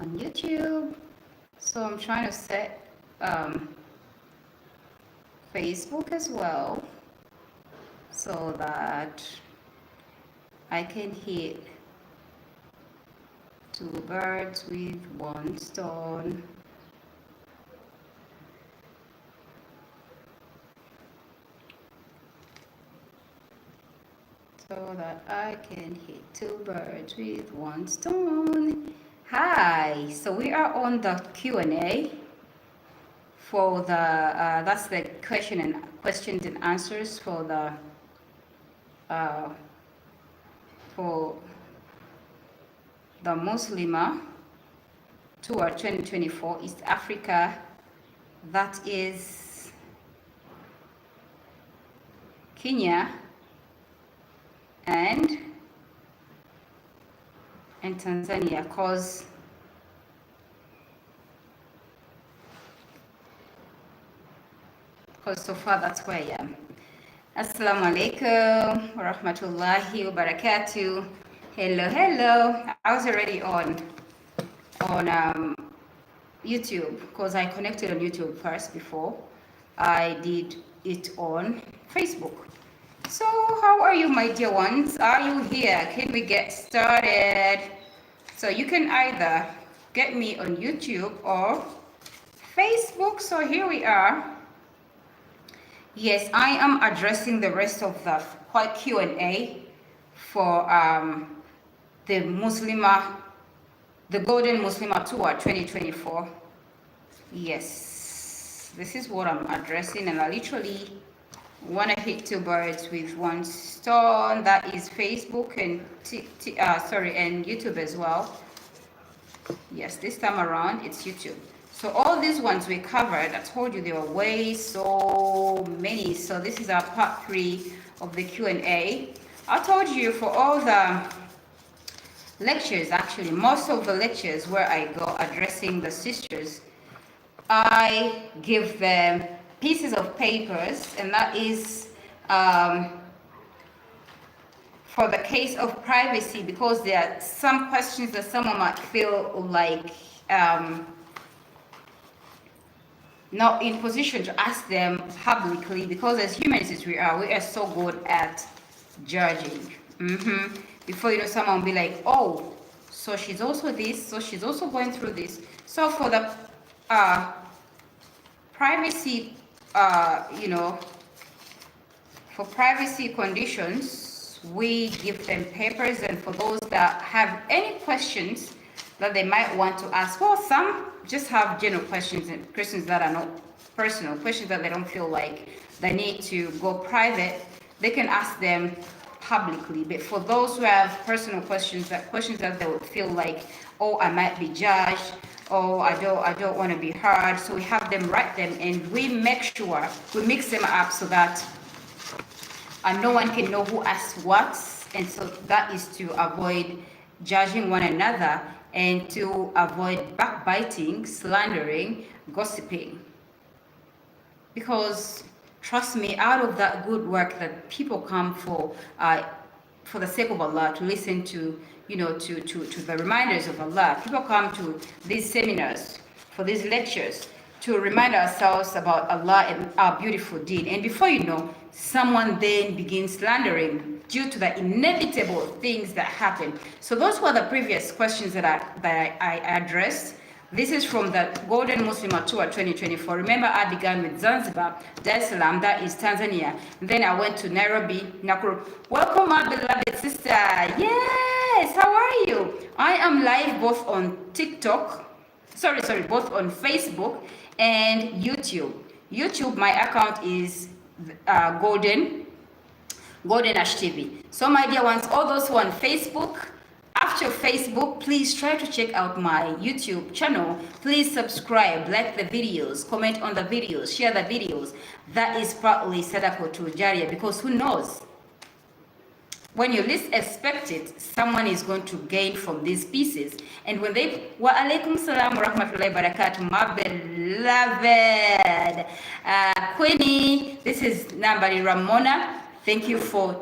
on YouTube. So I'm trying to set Facebook as well so that I can hit two birds with one stone. So that I can hit two birds with one stone. Hi, so we are on the Q&A for the that's the questions and answers for the Muslimah Tour 2024 East Africa. That is Kenya and Tanzania, because so far that's where I am. Assalamu alaikum wa rahmatullahi wa barakatuh. Hello. I was already on YouTube because I connected on YouTube first before I did it on Facebook. So how are you, my dear ones? Are you here? Can we get started? So you can either get me on YouTube or Facebook. So here we are. Yes, I am addressing the rest of the Q&A for the Golden Muslimah Tour 2024. Yes, this is what I'm addressing, and I literally want to hit two birds with one stone. That is Facebook and and YouTube as well. Yes, this time around it's YouTube. So all these ones we covered, I told you there were way so many. So this is our part 3 of the Q&A. I told you for all the lectures, actually most of the lectures where I go addressing the sisters, I give them pieces of papers, and that is for the case of privacy, because there are some questions that someone might feel like not in position to ask them publicly, because as humans as we are so good at judging. Before you know, someone will be like, oh, so she's also this, so she's also going through this. So for the privacy, for privacy conditions, we give them papers, and for those that have any questions that they might want to ask, well, some just have general questions and questions that are not personal, questions that they don't feel like they need to go private, they can ask them publicly. But for those who have personal questions that they would feel like, oh, I might be judged, oh, I don't want to be heard, so we have them write them, and we make sure we mix them up so that no one can know who asked what. And so that is to avoid judging one another and to avoid backbiting, slandering, gossiping. Because trust me, out of that good work that people come for the sake of Allah, to listen to, to the reminders of Allah. People come to these seminars, for these lectures, to remind ourselves about Allah and our beautiful deen. And before you know, someone then begins slandering due to the inevitable things that happen. So those were the previous questions that I addressed. This is from the Golden Muslimah Tour 2024. Remember, I began with Zanzibar, Dar es Salaam, that is Tanzania. And then I went to Nairobi, Nakuru. Welcome, my beloved sister. Yes, how are you? I am live both on TikTok, both on Facebook and YouTube. YouTube, my account is Golden Ash TV. So my dear ones, all those who are on Facebook, after Facebook, please try to check out my YouTube channel. Please subscribe, like the videos, comment on the videos, share the videos. That is partly sadaqah to Jariya, because who knows? When you least expect it, someone is going to gain from these pieces. And when they, wa alaikum salam wa rahmatullahi wa barakatuh, my beloved Queenie, this is Nambari Ramona. Thank you for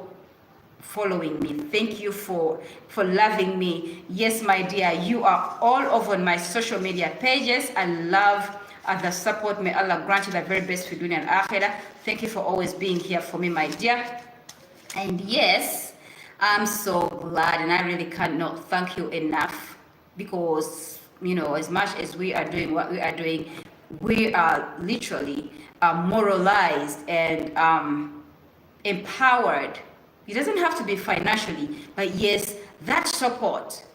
following me. Thank you for loving me. Yes, my dear, you are all over my social media pages. I love the support. May Allah grant you the very best for dunya and akhirah. Thank you for always being here for me, my dear. And yes, I'm so glad, and I really cannot thank you enough, because as much as we are doing what we are doing, we are literally moralized and empowered. It doesn't have to be financially, but yes, that support,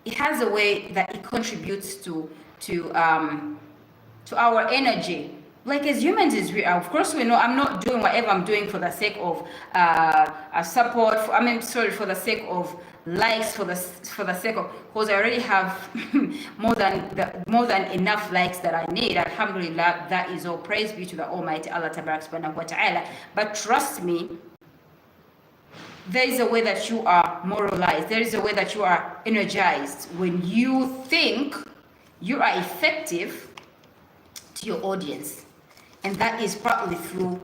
it has a way that it contributes to our energy. Like as humans, is we are, of course, we know I'm not doing whatever I'm doing for the sake of support. For the sake of likes, for the sake of, because I already have more than enough likes that I need. Alhamdulillah, that is all praise be to the Almighty Allah Subhanahu wa Taala. But trust me, there is a way that you are moralized. There is a way that you are energized when you think you are effective to your audience. And that is partly through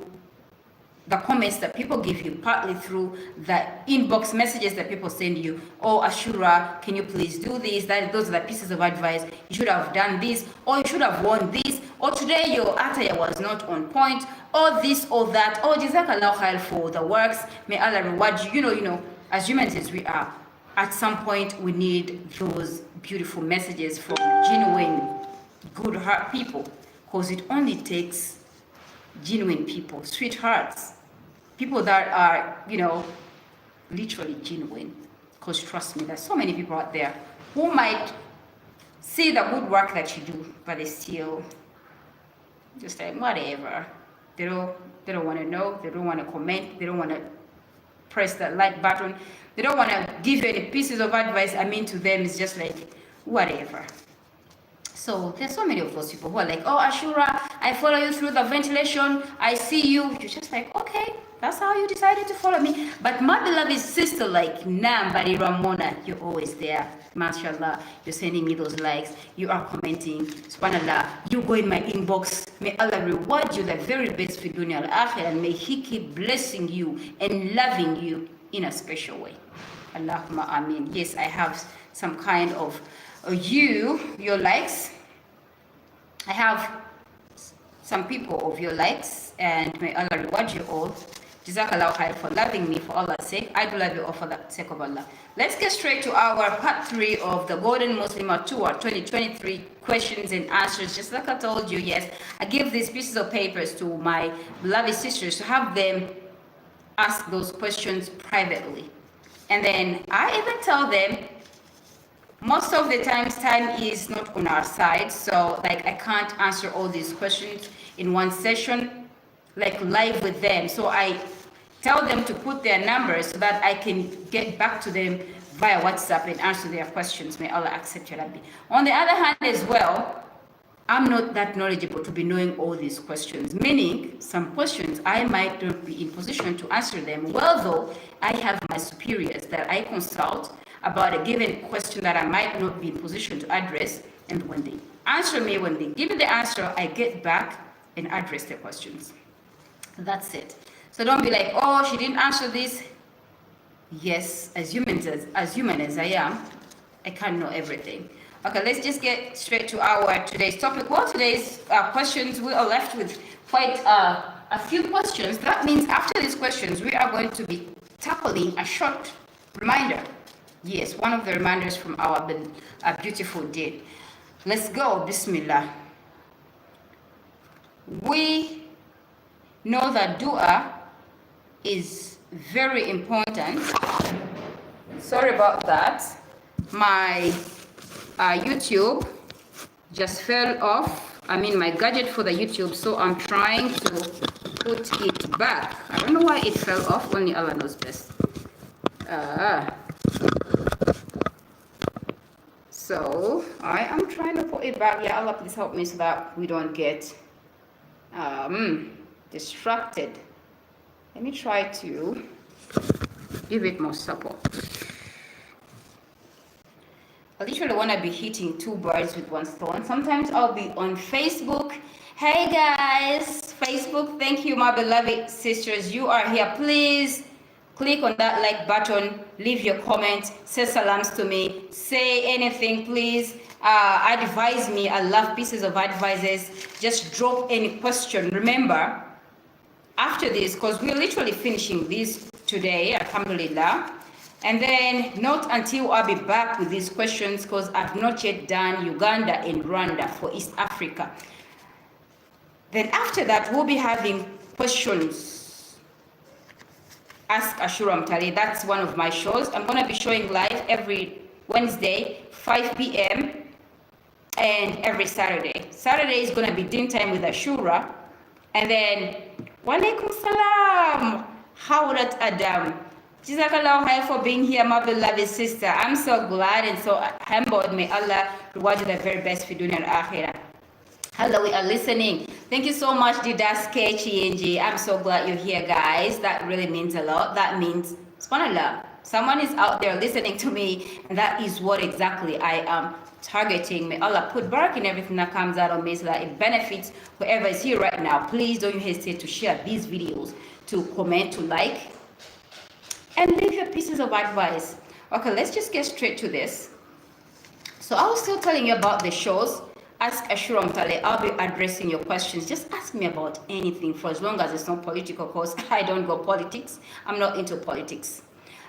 the comments that people give you, partly through the inbox messages that people send you. Oh, Ashura, can you please do this? Those are the pieces of advice. You should have done this, or you should have worn this, or today your attire was not on point, or this or that. Oh, Jazakallah khair for the works. May Allah reward you. As humans as we are, at some point we need those beautiful messages from genuine, good heart people, because it only takes genuine people, sweethearts, people that are, literally genuine. Because trust me, there's so many people out there who might see the good work that you do, but they still just like whatever. They don't want to know. They don't want to comment. They don't want to press that like button. They don't want to give you any pieces of advice. To them, it's just like whatever. So there's so many of those people who are like, oh, Ashura, I follow you through the ventilation. I see you. You're just like, okay, that's how you decided to follow me. But my beloved sister, like Nambari Ramona, you're always there. MashaAllah, you're sending me those likes. You are commenting. SubhanAllah, you go in my inbox. May Allah reward you the very best for dunya al-akhirah. And may He keep blessing you and loving you in a special way. Allahumma ameen. Yes, I have some kind of your likes. I have some people of your likes, and may Allah reward you all. Jazakallah khair for loving me for Allah's sake. I do love you all for the sake of Allah. Let's get straight to our part 3 of the Golden Muslimah Tour 2023 questions and answers. Just like I told you, yes, I give these pieces of papers to my beloved sisters to have them ask those questions privately. And then I even tell them, most of the time is not on our side, so like I can't answer all these questions in one session, like live with them. So I tell them to put their numbers so that I can get back to them via WhatsApp and answer their questions. May Allah accept your Rabbi. On the other hand as well, I'm not that knowledgeable to be knowing all these questions, meaning some questions I might not be in position to answer them, well though I have my superiors that I consult about a given question that I might not be in position to address, and when they answer me, when they give me the answer, I get back and address the questions. That's it. So don't be like, oh, she didn't answer this. Yes, as human as I am, I can't know everything. Okay, let's just get straight to our today's topic. Well, today's questions, we are left with quite a few questions. That means after these questions, we are going to be tackling a short reminder. Yes, one of the reminders from our beautiful Deen. Let's go. Bismillah. We know that dua is very important. Sorry about that. My YouTube just fell off. My gadget for the YouTube, so I'm trying to put it back. I don't know why it fell off. Only Allah knows best. So I am trying to put it back. Yeah, Allah, please help me so that we don't get distracted. Let me try to give it more support. I literally want to be hitting two birds with one stone. Sometimes I'll be on Facebook. Hey guys, Facebook, thank you, my beloved sisters. You are here. Please Click on that like button, leave your comment, say salams to me, say anything, please. Advise me. I love pieces of advices. Just drop any question. Remember, after this, because we're literally finishing this today, alhamdulillah. And then not until I'll be back with these questions, because I've not yet done Uganda and Rwanda for East Africa. Then after that, we'll be having questions. Ask Ashura Mtali. That's one of my shows. I'm going to be showing live every Wednesday, 5 p.m. and every Saturday. Saturday is going to be Deen Time with Ashura. And then, Walaikum Salam. Hawlat Adam. Jazakallah khair for being here, my beloved sister. I'm so glad and so humbled. May Allah reward you the very best for dunya and akhirah. Hello, we are listening. Thank you so much, Didas KCNG. I'm so glad you're here, guys. That really means a lot. That means, subhanallah, someone is out there listening to me, and that is what exactly I am targeting. May Allah put barak in everything that comes out of me so that it benefits whoever is here right now. Please don't hesitate to share these videos, to comment, to like, and leave your pieces of advice. Okay, let's just get straight to this. So I was still telling you about the shows. Ask Ashura Mtale. I'll be addressing your questions. Just ask me about anything for as long as it's not political, because I don't go politics. I'm not into politics.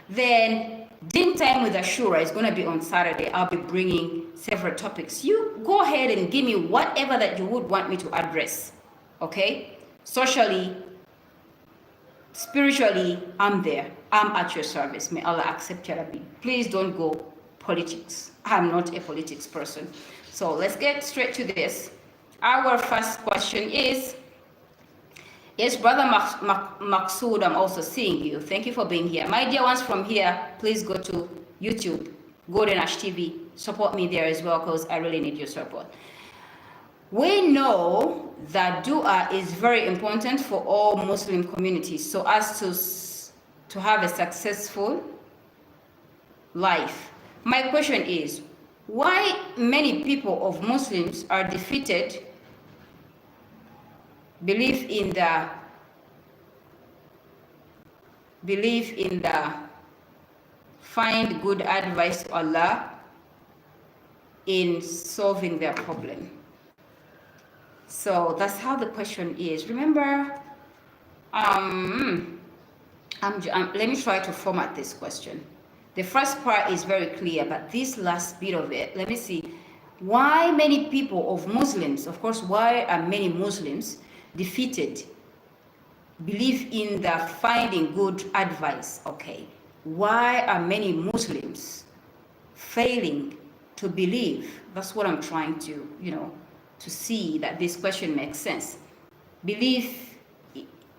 Then Deen Time with Ashura is going to be on Saturday. I'll be bringing several topics. You go ahead and give me whatever that you would want me to address. Okay? Socially, spiritually, I'm there. I'm at your service. May Allah accept your Rabbi. Please don't go politics. I'm not a politics person. So let's get straight to this. Our first question is, yes, Brother Maqsood, I'm also seeing you. Thank you for being here. My dear ones from here, please go to YouTube, Golden Ash TV. Support me there as well, because I really need your support. We know that dua is very important for all Muslim communities, so as to have a successful life. My question is, why many people of Muslims are defeated, believe in the find good advice to Allah in solving their problem? So that's how the question is. Remember, let me try to format this question. The first part is very clear, but this last bit of it, let me see. Why many people of Muslims, of course, why are many Muslims defeated? Believe in the finding good advice. Okay. Why are many Muslims failing to believe? That's what I'm trying to, to see that this question makes sense. Believe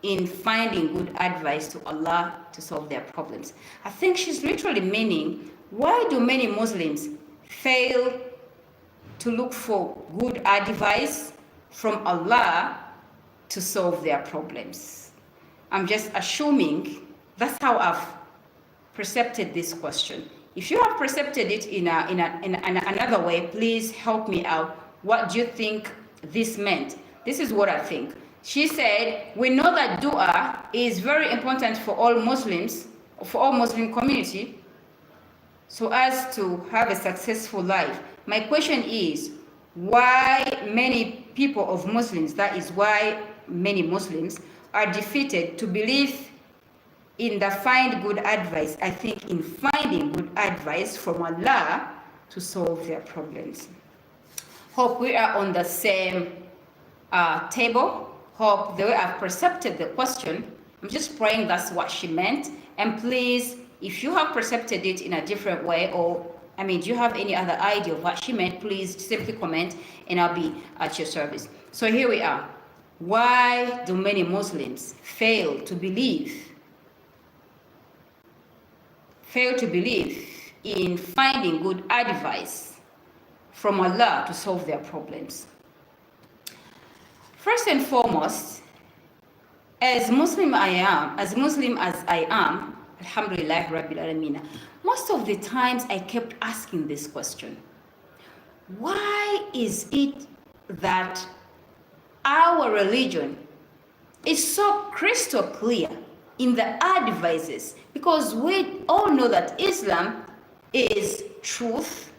in finding good advice to Allah to solve their problems. I think she's literally meaning, why do many Muslims fail to look for good advice from Allah to solve their problems? I'm just assuming that's how I've percepted this question. If you have percepted it in another way, please help me out. What do you think this meant? This is what I think. She said, we know that dua is very important for all Muslims, for all Muslim community, so as to have a successful life. My question is, why many people of Muslims, that is why many Muslims are defeated to believe in the find good advice. I think in finding good advice from Allah to solve their problems. Hope we are on the same table. Hope the way I've percepted the question, I'm just praying that's what she meant. And please, if you have percepted it in a different way, or do you have any other idea of what she meant, please simply comment and I'll be at your service. So here we are. Why do many Muslims fail to believe in finding good advice from Allah to solve their problems? First and foremost, as Muslim as I am, Alhamdulillah Rabbil Alameen, most of the times I kept asking this question. Why is it that our religion is so crystal clear in the advices? Because we all know that Islam is truth,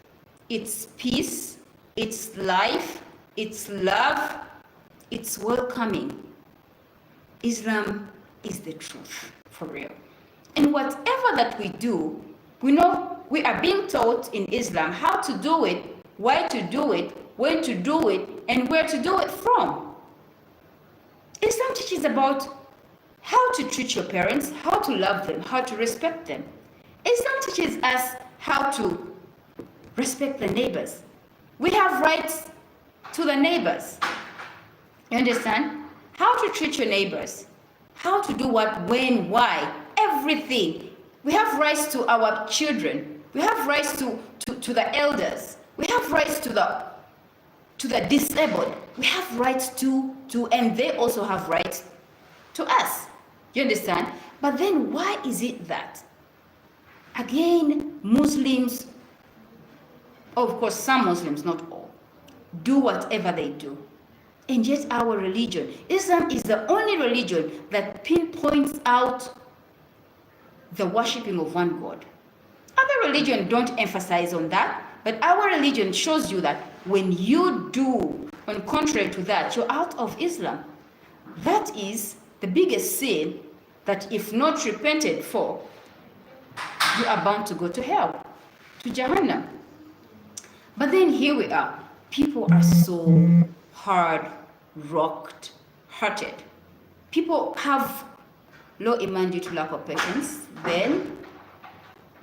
it's peace, it's life, it's love, it's welcoming. Islam is the truth, for real. And whatever that we do, we know we are being taught in Islam how to do it, why to do it, when to do it, and where to do it from. Islam teaches about how to treat your parents, how to love them, how to respect them. Islam teaches us how to respect the neighbors. We have rights to the neighbors. You understand? How to treat your neighbors, how to do what, when, why, everything. We have rights to our children. We have rights to the elders. We have rights to the disabled. We have rights to, and they also have rights to us. You understand? But then why is it that, again, Muslims, of course, some Muslims, not all, do whatever they do? And yet our religion, Islam, is the only religion that pinpoints out the worshipping of one God. Other religions don't emphasize on that, but our religion shows you that when you do, on contrary to that, you're out of Islam. That is the biggest sin that, if not repented for, you are bound to go to hell, to Jahannam. But then here we are. People are so hard, rocked, hurted. People have low iman due to lack of patience. Then,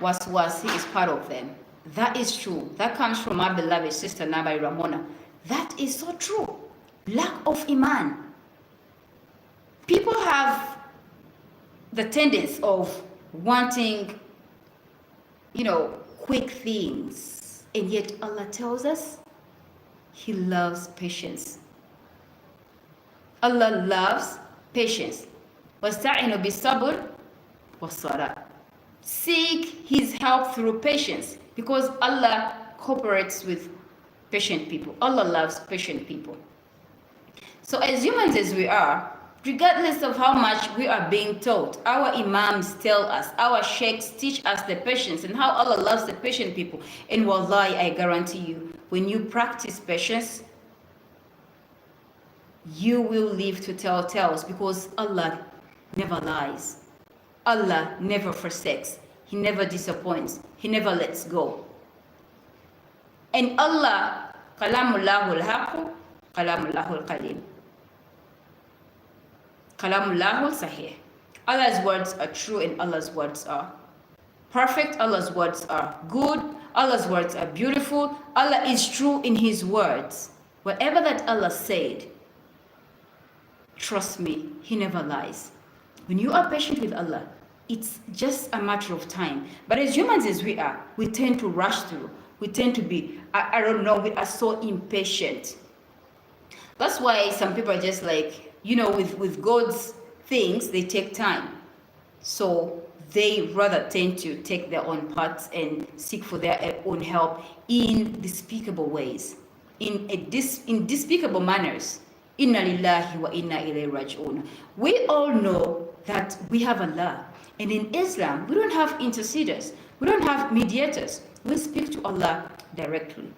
waswasi is part of them. That is true. That comes from my beloved sister Nabai Ramona. That is so true. Lack of iman. People have the tendency of wanting, quick things. And yet Allah tells us He loves patience. Allah loves patience. وَاسْتَعِنُوا بِالصَّبْرِ وَالصَّلَاةِ. Seek His help through patience, because Allah cooperates with patient people. Allah loves patient people. So as humans as we are, regardless of how much we are being taught, our imams tell us, our sheikhs teach us the patience and how Allah loves the patient people. And wallahi, I guarantee you, when you practice patience, you will live to tell tales, because Allah never lies. Allah never forsakes. He never disappoints. He never lets go. And Allah, Kalamullahu al-haqq, Kalamullahu al-qadim. Kalamullahu sahih. Allah's words are true and Allah's words are perfect. Allah's words are good. Allah's words are beautiful. Allah is true in His words. Whatever that Allah said, trust me, He never lies. When you are patient with Allah, it's just a matter of time. But as humans as we are, we tend to rush through. We tend to be, I don't know, we are so impatient. That's why some people are just like, with God's things, they take time. So they rather tend to take their own paths and seek for their own help in despicable ways, in despicable manners. Inna lillahi wa inna ilayhi raji'un. We all know that we have Allah. And in Islam, we don't have interceders. We don't have mediators. We speak to Allah directly.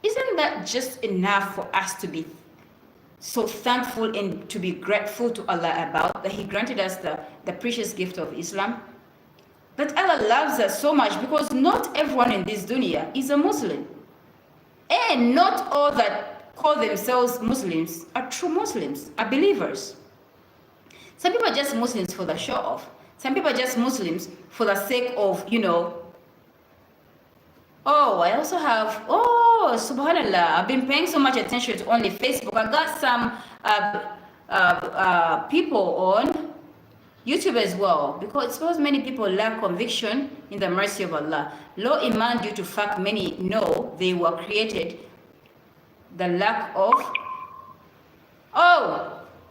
Isn't that just enough for us to be so thankful and to be grateful to Allah about that He granted us the precious gift of Islam? That Allah loves us so much, because not everyone in this dunya is a Muslim. And not all that call themselves Muslims are true Muslims, are believers. Some people are just Muslims for the show off. Some people are just Muslims for the sake of, I also have, subhanallah, I've been paying so much attention to only Facebook. I got some people on YouTube as well, because suppose many people lack conviction in the mercy of Allah. Low iman due to fact many know they were created. The lack of,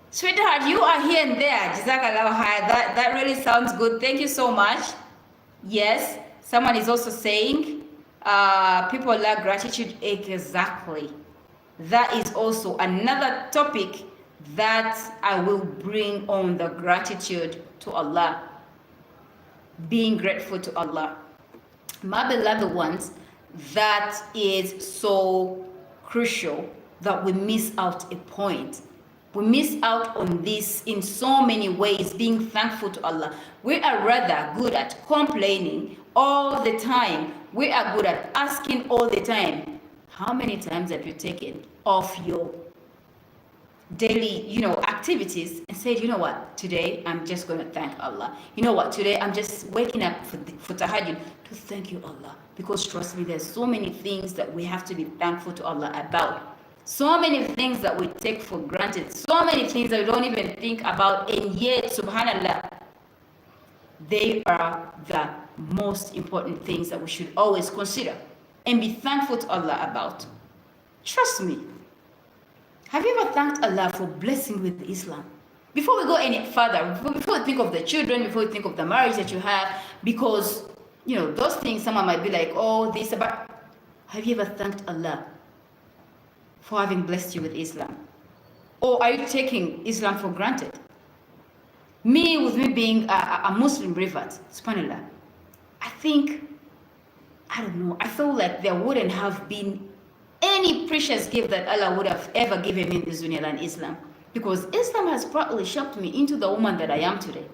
sweetheart, you are here and there. Jazakallah khair. That really sounds good. Thank you so much. Yes, someone is also saying people lack gratitude. Exactly. That is also another topic that I will bring on, the gratitude to Allah. being grateful to Allah. My beloved ones, that is so crucial that we miss out a point. We miss out on this in so many ways, being thankful to Allah. We are rather good at complaining all the time. We are good at asking all the time. How many times have you taken off your daily, activities and said, you know what, today I'm just going to thank Allah. You know what, today I'm just waking up for tahajjud to thank you, Allah. Because trust me, there's so many things that we have to be thankful to Allah about. So many things that we take for granted. So many things that we don't even think about. And yet, subhanallah, they are the most important things that we should always consider and be thankful to Allah about. Trust me. Have you ever thanked Allah for blessing with Islam? Before we go any further, before we think of the children, before we think of the marriage that you have, because, those things, someone might be like, oh, this, but have you ever thanked Allah for having blessed you with Islam? Or are you taking Islam for granted? With me being a Muslim revert, subhanAllah, I don't know, I feel like there wouldn't have been any precious gift that Allah would have ever given me in this dunya than Islam. Because Islam has probably shaped me into the woman that I am today.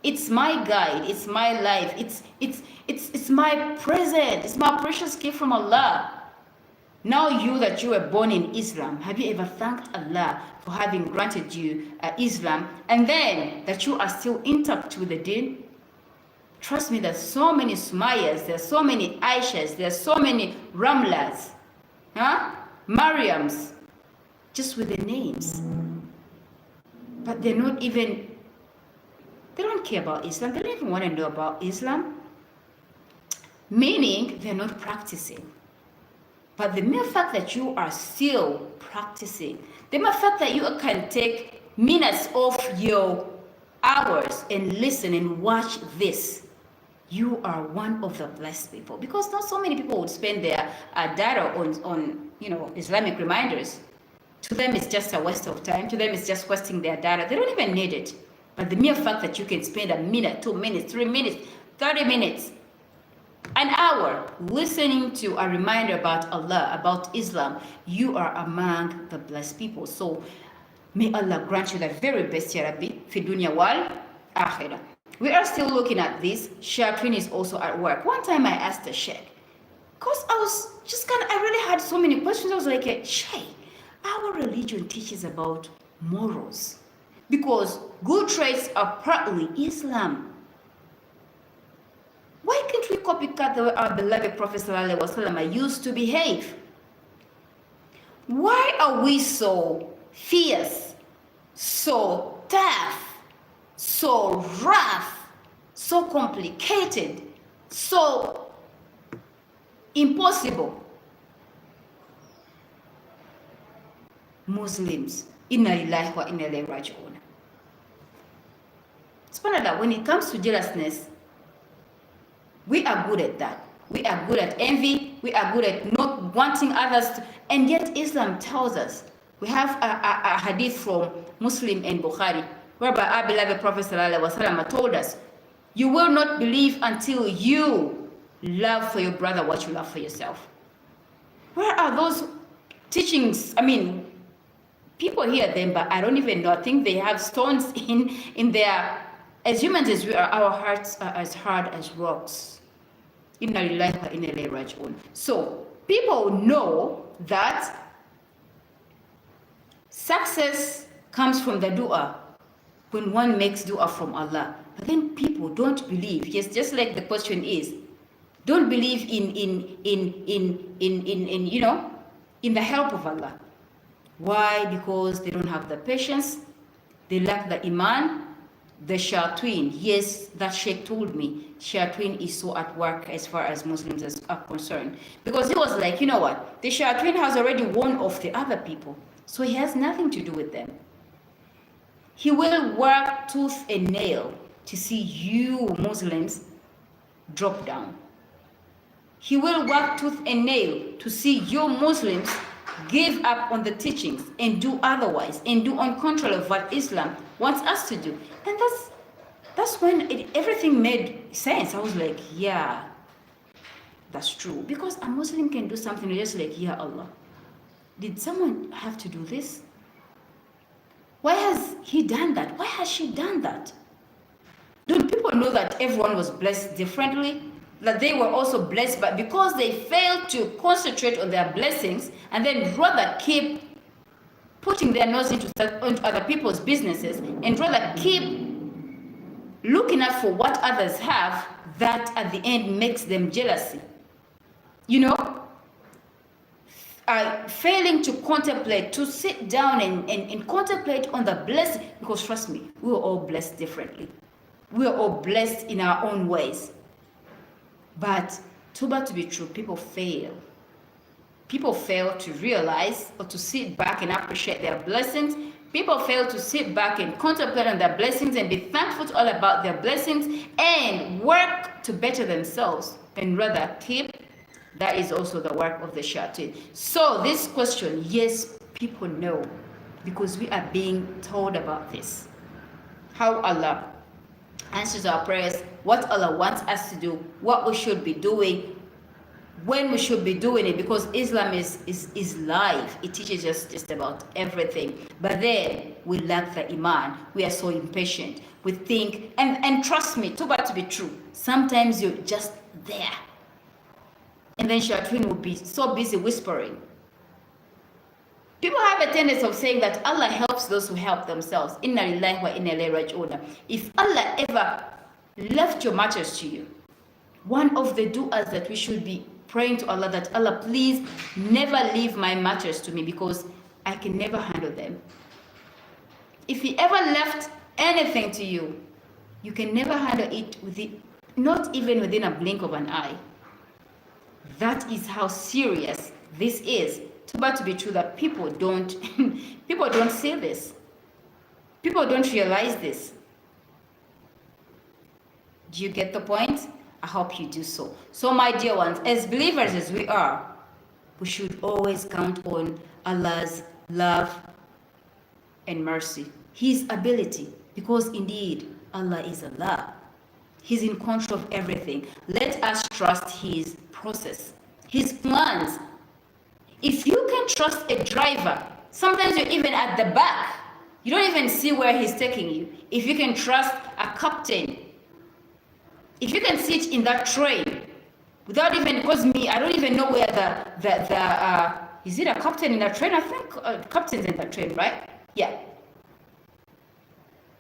It's my guide, it's my life, it's my present, it's my precious gift from Allah. Now you that you were born in Islam, have you ever thanked Allah for having granted you Islam, and then that you are still intact with the Deen? Trust me, there's so many Sumayas, there's so many Aishas, there's so many Ramlas, Mariams, just with the names. But they don't care about Islam. They don't even want to know about Islam. Meaning they're not practicing. But the mere fact that you are still practicing, the mere fact that you can take minutes off your hours and listen and watch this, you are one of the blessed people. Because not so many people would spend their data on Islamic reminders. To them, it's just a waste of time. To them, it's just wasting their data. They don't even need it. But the mere fact that you can spend a minute, 2 minutes, 3 minutes, 30 minutes, an hour listening to a reminder about Allah, about Islam, you are among the blessed people. So may Allah grant you the very best, Ya Rabbi, fi dunya wal akhirah. We are still looking at this. Shayateen is also at work. One time I asked the sheikh, because I really had so many questions. I was like, Sheikh, our religion teaches about morals. Because good traits are partly Islam. Why can't we copycat the way our beloved Prophet ﷺ used to behave? Why are we so fierce, so tough, so rough, so complicated, so impossible? Muslims, inna lillahi wa inna ilayhi raji'un. SubhanAllah, when it comes to jealousness, we are good at that. We are good at envy. We are good at not wanting others to, and yet Islam tells us. We have a hadith from Muslim and Bukhari, whereby our beloved Prophet ﷺ told us, you will not believe until you love for your brother what you love for yourself. Where are those teachings? People hear them, but I don't even know. I think they have stones in their, as humans as we are, our hearts are as hard as rocks. Inna lillahi wa inna ilayhi raji'un. So people know that success comes from the dua, when one makes dua from Allah. But then people don't believe. Yes, just like the question is, don't believe in the help of Allah. Why? Because they don't have the patience, they lack the iman. The shayateen, yes, that sheikh told me, shayateen is so at work as far as Muslims are concerned. Because he was like, you know what, the shayateen has already warned off the other people, so he has nothing to do with them. He will work tooth and nail to see you Muslims drop down. He will work tooth and nail to see you Muslims give up on the teachings and do otherwise and do on contrary of what Islam wants us to do. And That's when everything made sense. I was like, yeah, that's true. Because a Muslim can do something, you're just like, yeah, Allah. Did someone have to do this? Why has he done that? Why has she done that? Don't people know that everyone was blessed differently? That they were also blessed, but because they failed to concentrate on their blessings and then rather keep putting their nose into other people's businesses and rather keep looking out for what others have, that at the end makes them jealousy. You know, failing to contemplate, to sit down and contemplate on the blessing, because trust me, we are all blessed differently. We are all blessed in our own ways. But too bad to be true, people fail. People fail to realize or to sit back and appreciate their blessings. People fail to sit back and contemplate on their blessings and be thankful to all about their blessings and work to better themselves and rather keep. That is also the work of the shayateen. So this question, yes, people know because we are being told about this. How Allah answers our prayers, what Allah wants us to do, what we should be doing, when we should be doing it, because Islam is life. It teaches us just about everything. But then we lack the iman. We are so impatient. We think, and trust me, too bad to be true, sometimes you're just there. And then Shayateen will be so busy whispering. People have a tendency of saying that Allah helps those who help themselves. Inna lillahi wa inna ilayhi raji'un. If Allah ever left your matters to you, one of the du'as that we should be praying to Allah, that Allah, please never leave my matters to me because I can never handle them. If He ever left anything to you, you can never handle it not even within a blink of an eye. That is how serious this is. Too bad to be true that people don't see this. People don't realize this. Do you get the point? I hope you do so. So my dear ones, as believers as we are, we should always count on Allah's love and mercy, His ability, because indeed Allah is Allah. He's in control of everything. Let us trust His process, His plans. If you can trust a driver, sometimes you're even at the back, you don't even see where he's taking you. If you can trust a captain, if you can sit in that train without even, because me, I don't even know where is it a captain in that train? I think captain's in that train, right? Yeah.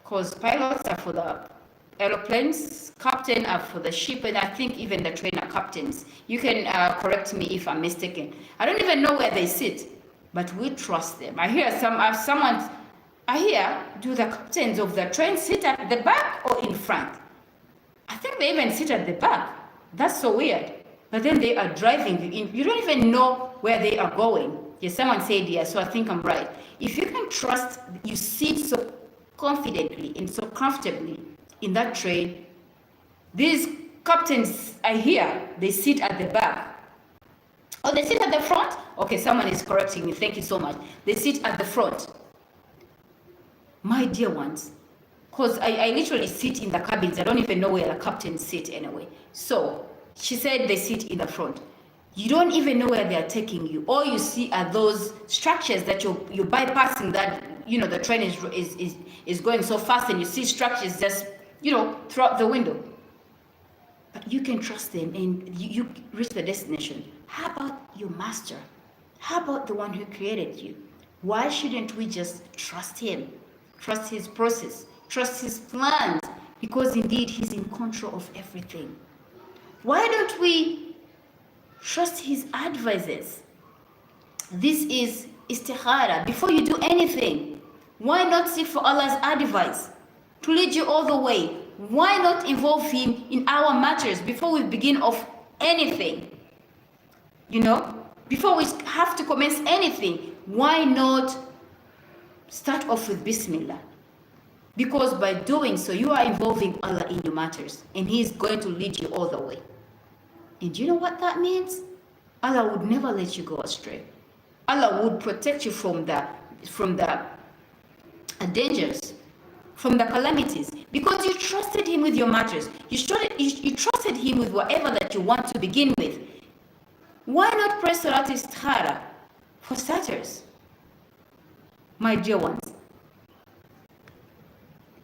Because pilots are for the aeroplanes, captain are for the ship, and I think even the train are captains. You can correct me if I'm mistaken. I don't even know where they sit, but we trust them. I hear do the captains of the train sit at the back or in front? I think they even sit at the back. That's so weird. But then they are driving you in. You don't even know where they are going. Yes, someone said yes, so I think I'm right. If you can trust, you sit so confidently and so comfortably in that train. These captains, I hear, they sit at the back. Oh, they sit at the front? Okay, someone is correcting me. Thank you so much. They sit at the front. My dear ones, because I literally sit in the cabins. I don't even know where the captains sit anyway. So she said they sit in the front. You don't even know where they are taking you. All you see are those structures that you're bypassing, that, you know, the train is going so fast and you see structures just, you know, throughout the window. But you can trust them and you reach the destination. How about your master? How about the one who created you? Why shouldn't we just trust him? Trust his process, trust his plans, because indeed he's in control of everything. Why don't we trust his advices? This is istikhara. Before you do anything, why not seek for Allah's advice to lead you all the way? Why not involve him in our matters before we begin off anything? You know, before we have to commence anything, why not start off with Bismillah? Because by doing so, you are involving Allah in your matters, and He is going to lead you all the way. And do you know what that means? Allah would never let you go astray. Allah would protect you from the dangers, from the calamities, because you trusted him with your matters. You trusted him with whatever that you want to begin with. Why not pray Salat Istikhara for starters, my dear ones?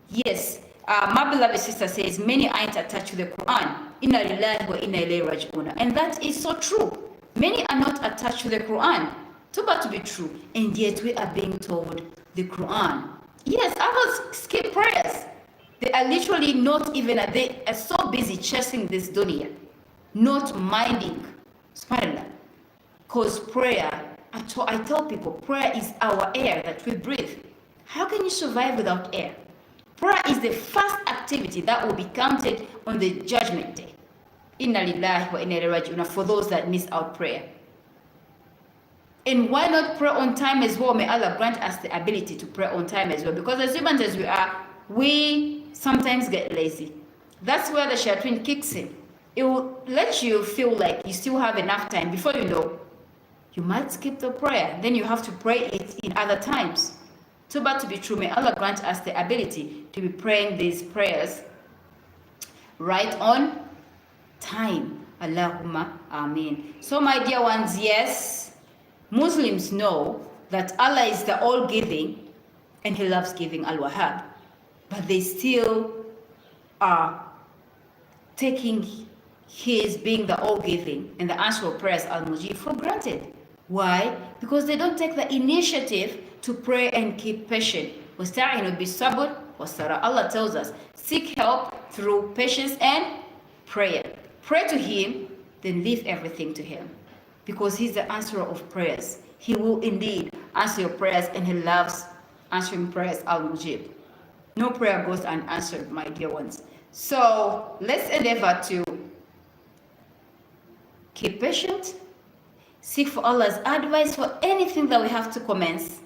Yes, my beloved sister says many aren't attached to the Quran. Inna lillahi wa inna ilayhi raji'un. And that is so true. Many are not attached to the Quran. Too bad to be true. And yet we are being told the Quran. Yes, others skip prayers. They are literally not even, they are so busy chasing this dunya, not minding, subhanAllah. Because prayer, I tell people, prayer is our air that we breathe. How can you survive without air? Prayer is the first activity that will be counted on the judgment day. Inna lillahi wa inna ilayhi raji'un, for those that miss out prayer. And why not pray on time as well? May Allah grant us the ability to pray on time as well. Because as humans as we are, we sometimes get lazy. That's where the shaitan kicks in. It will let you feel like you still have enough time. Before you know, you might skip the prayer. Then you have to pray it in other times. Too bad to be true. May Allah grant us the ability to be praying these prayers right on time. Allahumma ameen. So my dear ones, yes, Muslims know that Allah is the all-giving and He loves giving, Al-Wahhab. But they still are taking His being the all-giving and the answer of prayers, Al-Mujib, for granted. Why? Because they don't take the initiative to pray and keep patient. وَاسْتَعِنُوا بِالصَّبْرِ وَالصَّلَاةِ. Allah tells us, seek help through patience and prayer. Pray to Him, then leave everything to Him. Because He's the answerer of prayers. He will indeed answer your prayers, and He loves answering prayers, Al-Mujib. No prayer goes unanswered, my dear ones. So let's endeavor to keep patient, seek for Allah's advice for anything that we have to commence.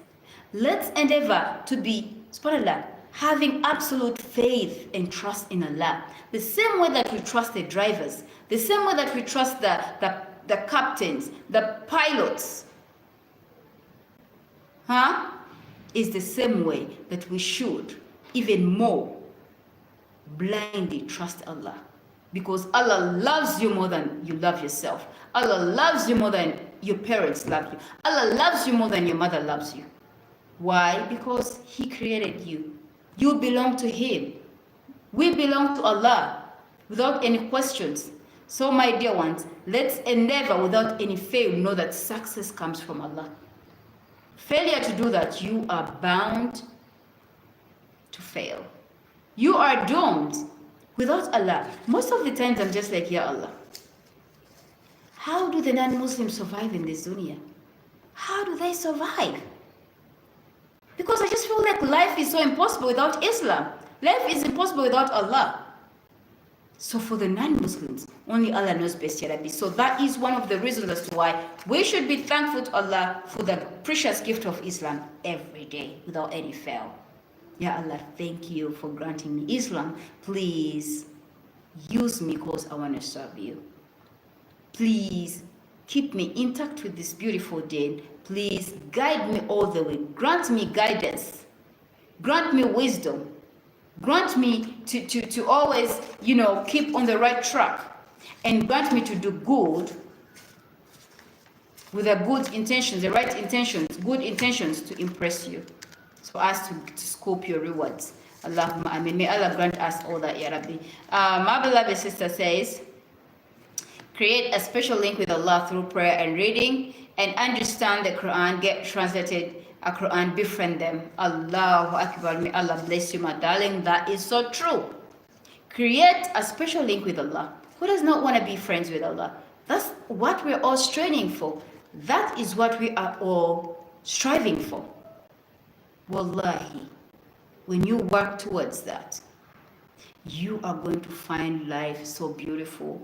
Let's endeavor to be, subhanAllah, having absolute faith and trust in Allah. The same way that we trust the drivers, the same way that we trust the captains, the pilots, is the same way that we should even more blindly trust Allah. Because Allah loves you more than you love yourself. Allah loves you more than your parents love you. Allah loves you more than your mother loves you. Why? Because He created you. You belong to Him. We belong to Allah without any questions. So my dear ones, let's endeavor without any fail, know that success comes from Allah. Failure to do that, you are bound to fail. You are doomed without Allah. Most of the times I'm just like, Ya Allah, how do the non-Muslims survive in this dunya? How do they survive? Because I just feel like life is so impossible without Islam. Life is impossible without Allah. So for the non-Muslims, only Allah knows best, Ya Rabbi. So that is one of the reasons as to why we should be thankful to Allah for the precious gift of Islam every day without any fail. Ya Allah, thank you for granting me Islam. Please use me because I want to serve you. Please keep me intact with this beautiful deen. Please guide me all the way. Grant me guidance. Grant me wisdom. Grant me to always, keep on the right track. And grant me to do good with the good intentions, the right intentions, good intentions to impress you. So as to scope your rewards. Allahumma ameen. May Allah grant us all that, Ya Rabbi. My beloved sister says, create a special link with Allah through prayer and reading, and understand the Quran, get translated a Quran, befriend them. Allahu Akbar. May Allah bless you, my darling. That is so true. Create a special link with Allah. Who does not want to be friends with Allah? That's what we're all straining for. That is what we are all striving for. Wallahi, when you work towards that, you are going to find life so beautiful,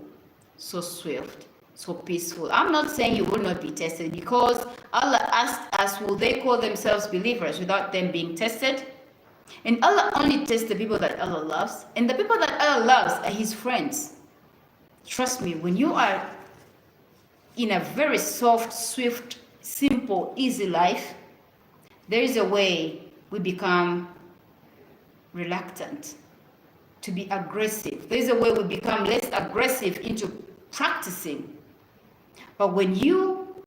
so swift, so peaceful. I'm not saying you will not be tested, because Allah asked us, will they call themselves believers without them being tested? And Allah only tests the people that Allah loves, and the people that Allah loves are His friends. Trust me, when you are in a very soft, swift, simple, easy life, there is a way we become reluctant to be aggressive. There's a way we become less aggressive into practicing. But when you,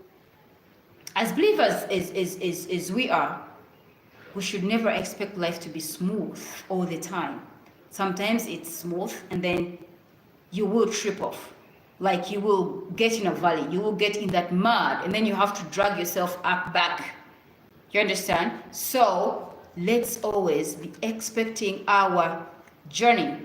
as believers as we are, we should never expect life to be smooth all the time. Sometimes it's smooth and then you will trip off. Like you will get in a valley, you will get in that mud, and then you have to drag yourself up back. You understand? So let's always be expecting our journey,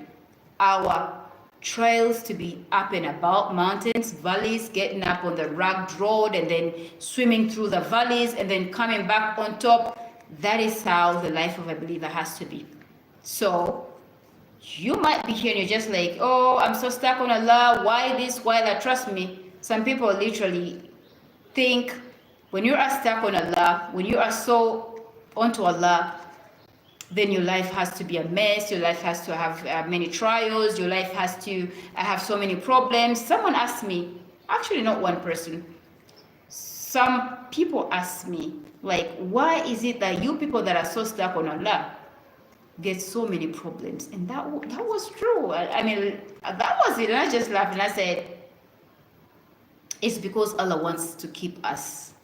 our trails to be up and about mountains, valleys, getting up on the rugged road and then swimming through the valleys and then coming back on top. That is how the life of a believer has to be. So you might be here and you're just like, oh, I'm so stuck on Allah. Why this? Why that? Trust me, some people literally think when you are stuck on Allah, when you are so onto Allah, then your life has to be a mess. Your life has to have many trials. Your life has to have so many problems. Someone asked me, actually not one person, some people ask me, like, why is it that you people that are so stuck on Allah get so many problems? And that was true. I mean, that was it. And I just laughed and I said, it's because Allah wants to keep us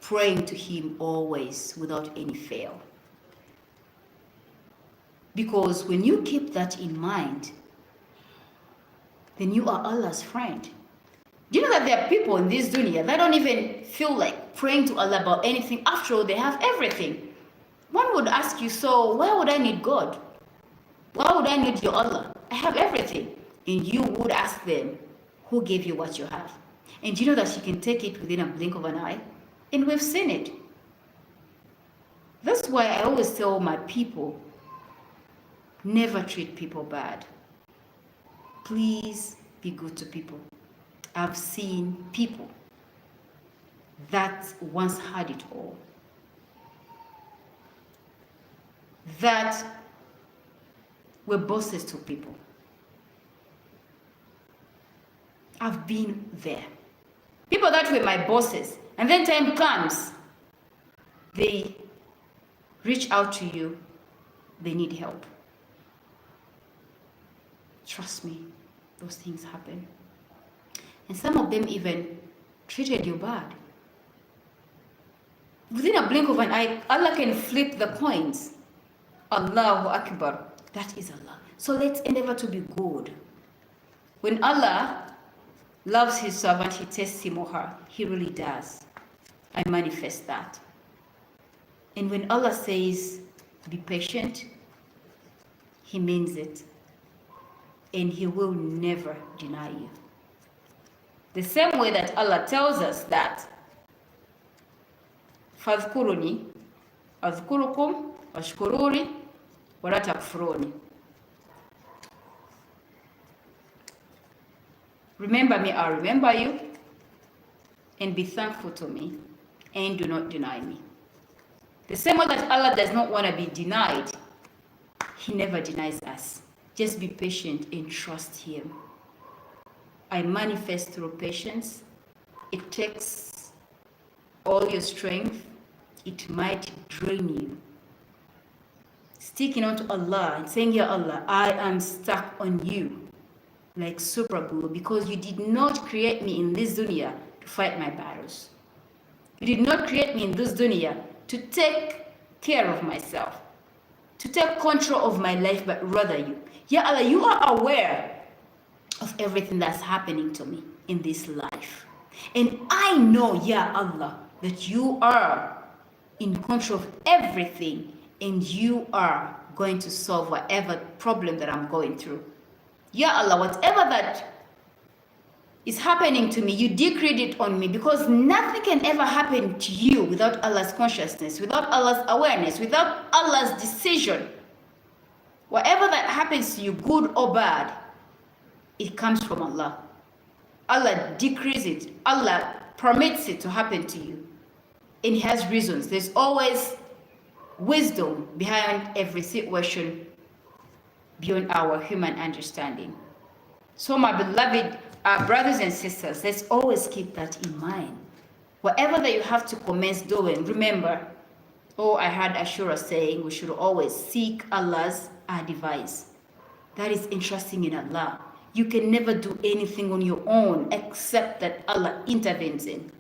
praying to Him always without any fail. Because when you keep that in mind, then you are Allah's friend. Do you know that there are people in this dunya that don't even feel like praying to Allah about anything? After all, they have everything. One would ask you, so why would I need God? Why would I need your Allah? I have everything. And you would ask them, who gave you what you have? And do you know that you can take it within a blink of an eye? And we've seen it. That's why I always tell my people, never treat people bad. Please be good to people. I've seen people that once had it all, that were bosses to people. I've been there. People that were my bosses, and then time comes, they reach out to you, they need help. Trust me, those things happen. And some of them even treated you bad. Within a blink of an eye, Allah can flip the coins. Allahu Akbar. That is Allah. So let's endeavor to be good. When Allah loves His servant, He tests him or her. He really does. I manifest that. And when Allah says, be patient, He means it. And He will never deny you. The same way that Allah tells us that فَاذْكُرُنِي أَذْكُرُكُمْ وَاشْكُرُونِي وَلَا تَكْفُرُونِي. Remember me, I'll remember you, and be thankful to me, and do not deny me. The same way that Allah does not want to be denied, He never denies us. Just be patient and trust Him. I manifest through patience. It takes all your strength. It might drain you. Sticking onto Allah and saying, Ya Allah, I am stuck on you like super glue, because you did not create me in this dunya to fight my battles. You did not create me in this dunya to take care of myself, to take control of my life, but rather you. Ya Allah, you are aware of everything that's happening to me in this life. And I know, Ya Allah, that you are in control of everything, and you are going to solve whatever problem that I'm going through. Ya Allah, whatever that is happening to me, you decreed it on me, because nothing can ever happen to you without Allah's consciousness, without Allah's awareness, without Allah's decision. Whatever that happens to you, good or bad, it comes from Allah. Allah decrees it. Allah permits it to happen to you. And He has reasons. There's always wisdom behind every situation beyond our human understanding. So my beloved brothers and sisters, let's always keep that in mind. Whatever that you have to commence doing, remember, Oh, I heard Ashura saying we should always seek Allah's advice. That is entrusting in Allah. You can never do anything on your own except that Allah intervenes in.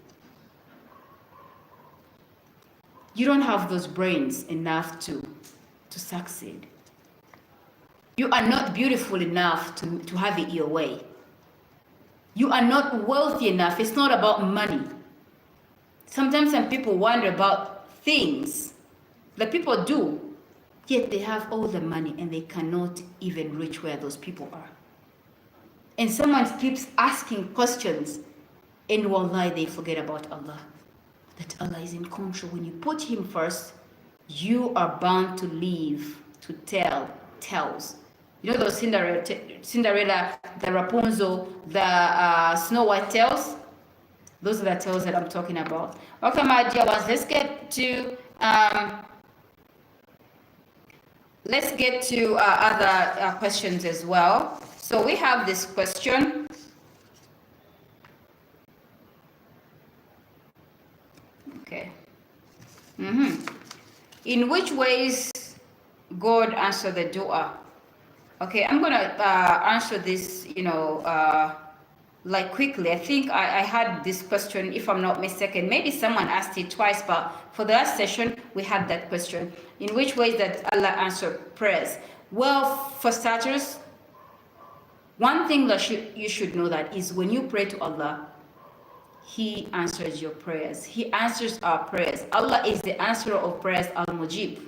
You don't have those brains enough to succeed. You are not beautiful enough to have it your way. You are not wealthy enough. It's not about money. Sometimes some people wonder about things that people do, yet they have all the money and they cannot even reach where those people are. And someone keeps asking questions, and wallahi, they forget about Allah. That Allah is in control. When you put Him first, you are bound to live, to tell tales. You know those Cinderella, the Rapunzel, the Snow White tales? Those are the tales that I'm talking about. Okay, my dear ones, let's get to other questions as well. So we have this question. Okay. In which ways God answered the dua? Okay, I'm gonna answer this, like quickly. I think I had this question, if I'm not mistaken. Maybe someone asked it twice, but for the last session, we had that question. In which ways that Allah answered prayers? Well, for starters, one thing that you should know that is when you pray to Allah, He answers your prayers. He answers our prayers. Allah is the answerer of prayers, Al-Mujib.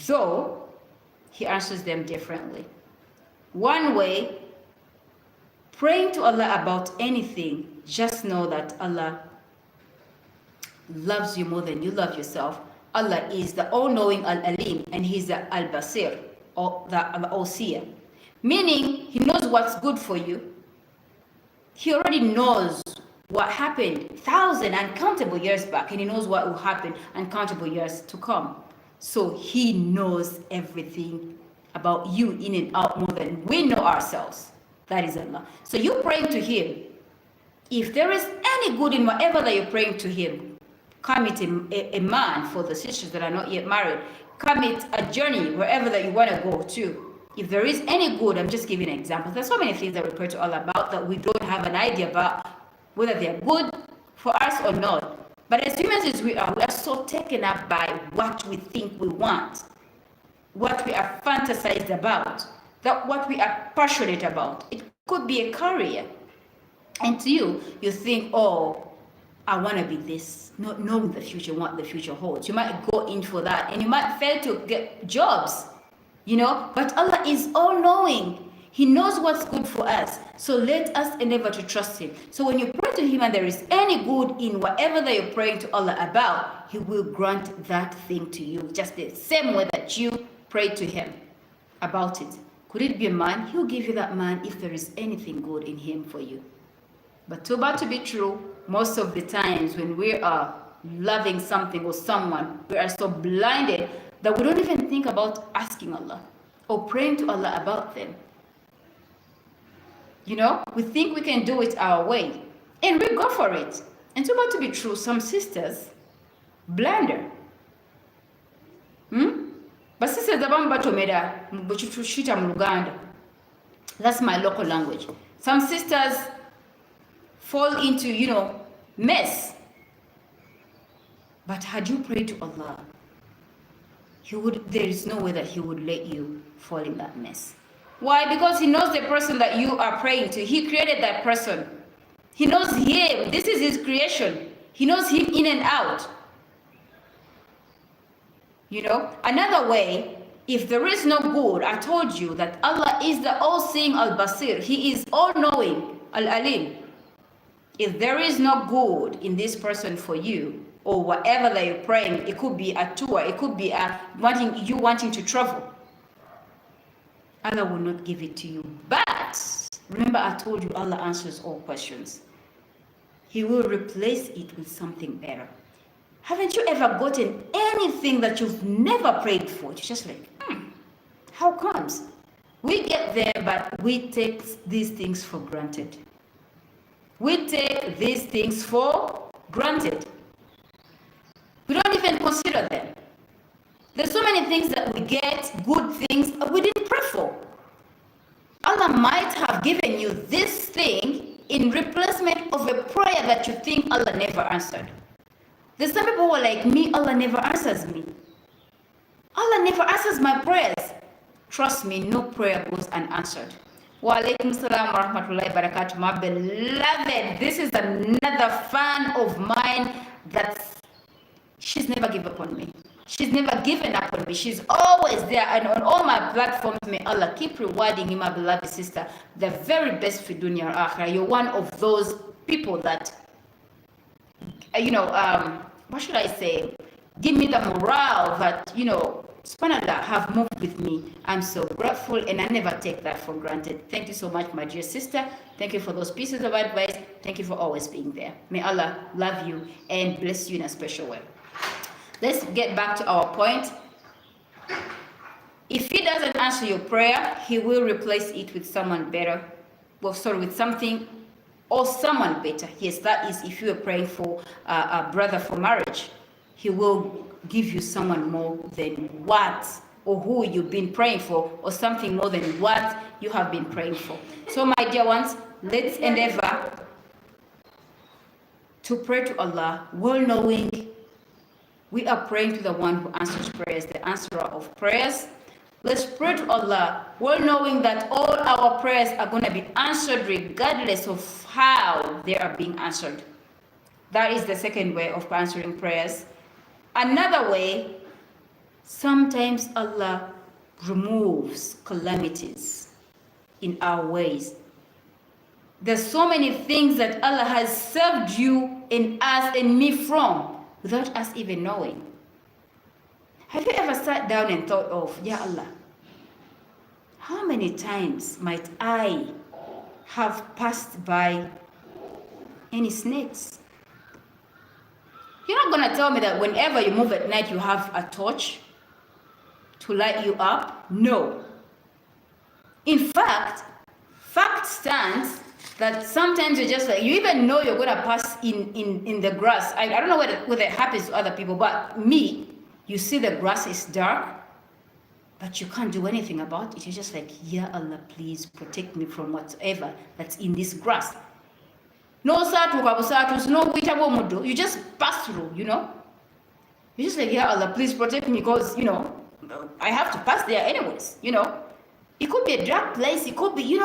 Though, He answers them differently. One way, praying to Allah about anything, just know that Allah loves you more than you love yourself. Allah is the all-knowing Al-Alim, and He's the Al-Basir, or the Al-Seer. Meaning, He knows what's good for you. He already knows what happened uncountable years back, and He knows what will happen uncountable years to come. So He knows everything about you in and out more than we know ourselves. That is Allah. So you praying to Him. If there is any good in whatever that you're praying to Him, commit a man. For the sisters that are not yet married, commit a journey wherever that you want to go to. If there is any good, I'm just giving an example. There's so many things that we pray to Allah about that we don't have an idea about whether they're good for us or not. But as humans as we are so taken up by what we think we want, what we are fantasized about, that what we are passionate about. It could be a career. And to you, you think, oh, I want to be this, not knowing the future, what the future holds. You might go in for that, and you might fail to get jobs, but Allah is all-knowing. He knows what's good for us. So let us endeavor to trust Him. So when you pray to Him and there is any good in whatever that you're praying to Allah about, He will grant that thing to you, just the same way that you pray to Him about it. Could it be a man? He'll give you that man if there is anything good in him for you. But too bad to be true, most of the times when we are loving something or someone, we are so blinded that we don't even think about asking Allah or praying to Allah about them. We think we can do it our way, and we go for it. And too bad to be true, some sisters blunder. But sisters, that's my local language. Some sisters fall into, mess. But had you prayed to Allah, there is no way that He would let you fall in that mess. Why? Because He knows the person that you are praying to. He created that person. He knows him. This is His creation. He knows him in and out. Another way, if there is no good, I told you that Allah is the all-seeing Al-Basir. He is all-knowing Al-Alim. If there is no good in this person for you, or whatever that you're praying, it could be a tour, it could be wanting to travel, Allah will not give it to you. But remember, I told you Allah answers all questions. He will replace it with something better. Haven't you ever gotten anything that you've never prayed for? You're just like, how comes? We get there, but we take these things for granted. We take these things for granted. We don't even consider them. things that we get, good things, we didn't pray for. Allah might have given you this thing in replacement of a prayer that you think Allah never answered. There's some people who are like me, Allah never answers me. Allah never answers my prayers. Trust me, no prayer goes unanswered. Wa alaikum salam wa rahmatullahi wa barakatuh. My beloved, this is another fan of mine that she's never given up on me. She's never given up on me. She's always there. And on all my platforms, may Allah keep rewarding you, my beloved sister. The very best for dunya or akhirah. You're one of those people that, what should I say? Give me the morale that, subhanAllah, have moved with me. I'm so grateful and I never take that for granted. Thank you so much, my dear sister. Thank you for those pieces of advice. Thank you for always being there. May Allah love you and bless you in a special way. Let's get back to our point. If He doesn't answer your prayer, He will replace it with someone better. With something or someone better. Yes, that is if you are praying for a brother for marriage. He will give you someone more than what or who you've been praying for, or something more than what you have been praying for. So my dear ones, let's endeavor to pray to Allah, well knowing we are praying to the one who answers prayers, the answerer of prayers. Let's pray to Allah, well knowing that all our prayers are going to be answered regardless of how they are being answered. That is the second way of answering prayers. Another way, sometimes Allah removes calamities in our ways. There's so many things that Allah has saved you and us and me from without us even knowing. Have you ever sat down and thought of, Ya Allah, how many times might I have passed by any snakes? You're not going to tell me that whenever you move at night you have a torch to light you up? No. In fact stands that sometimes you're just like, you even know you're going to pass in the grass. I don't know whether it happens to other people, but me, you see the grass is dark, but you can't do anything about it. You're just like, Ya Allah, please protect me from whatever that's in this grass. No satu kabusatu, no witabo mudu. You just pass through, You're just like, Ya Allah, please protect me because, I have to pass there anyways, It could be a dark place, it could be,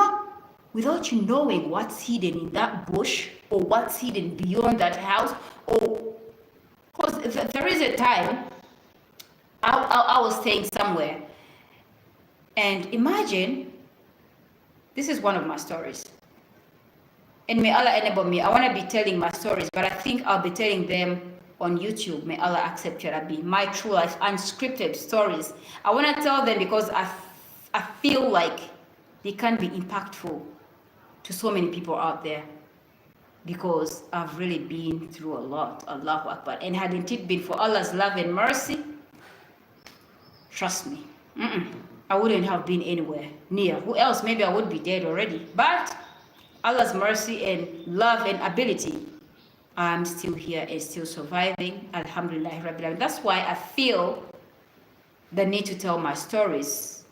without you knowing what's hidden in that bush or what's hidden beyond that house. Or, because there is a time I was staying somewhere, and imagine, this is one of my stories. And may Allah enable me. I want to be telling my stories, but I think I'll be telling them on YouTube. May Allah accept your Rabbi. My true life, unscripted stories. I want to tell them because I feel like they can be impactful to so many people out there. Because I've really been through a lot. Allahu Akbar. And hadn't it been for Allah's love and mercy, trust me, I wouldn't have been anywhere near. Who else? Maybe I would be dead already. But Allah's mercy and love and ability, I'm still here and still surviving. Alhamdulillah Rabbil Alamin. That's why I feel the need to tell my stories.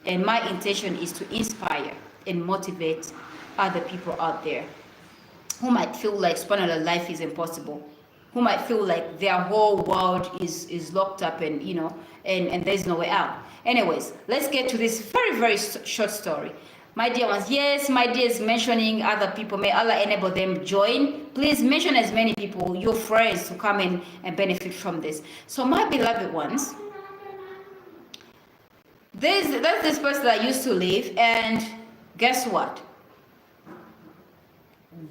And my intention is to inspire and motivate other people out there who might feel like subhanAllah, life is impossible, who might feel like their whole world is locked up and and there's no way out. Anyways, let's get to this very, very short story. My dear ones, yes, my dears, mentioning other people, may Allah enable them join. Please mention as many people, your friends, to come in and benefit from this. So my beloved ones, that's this place that I used to live, and guess what?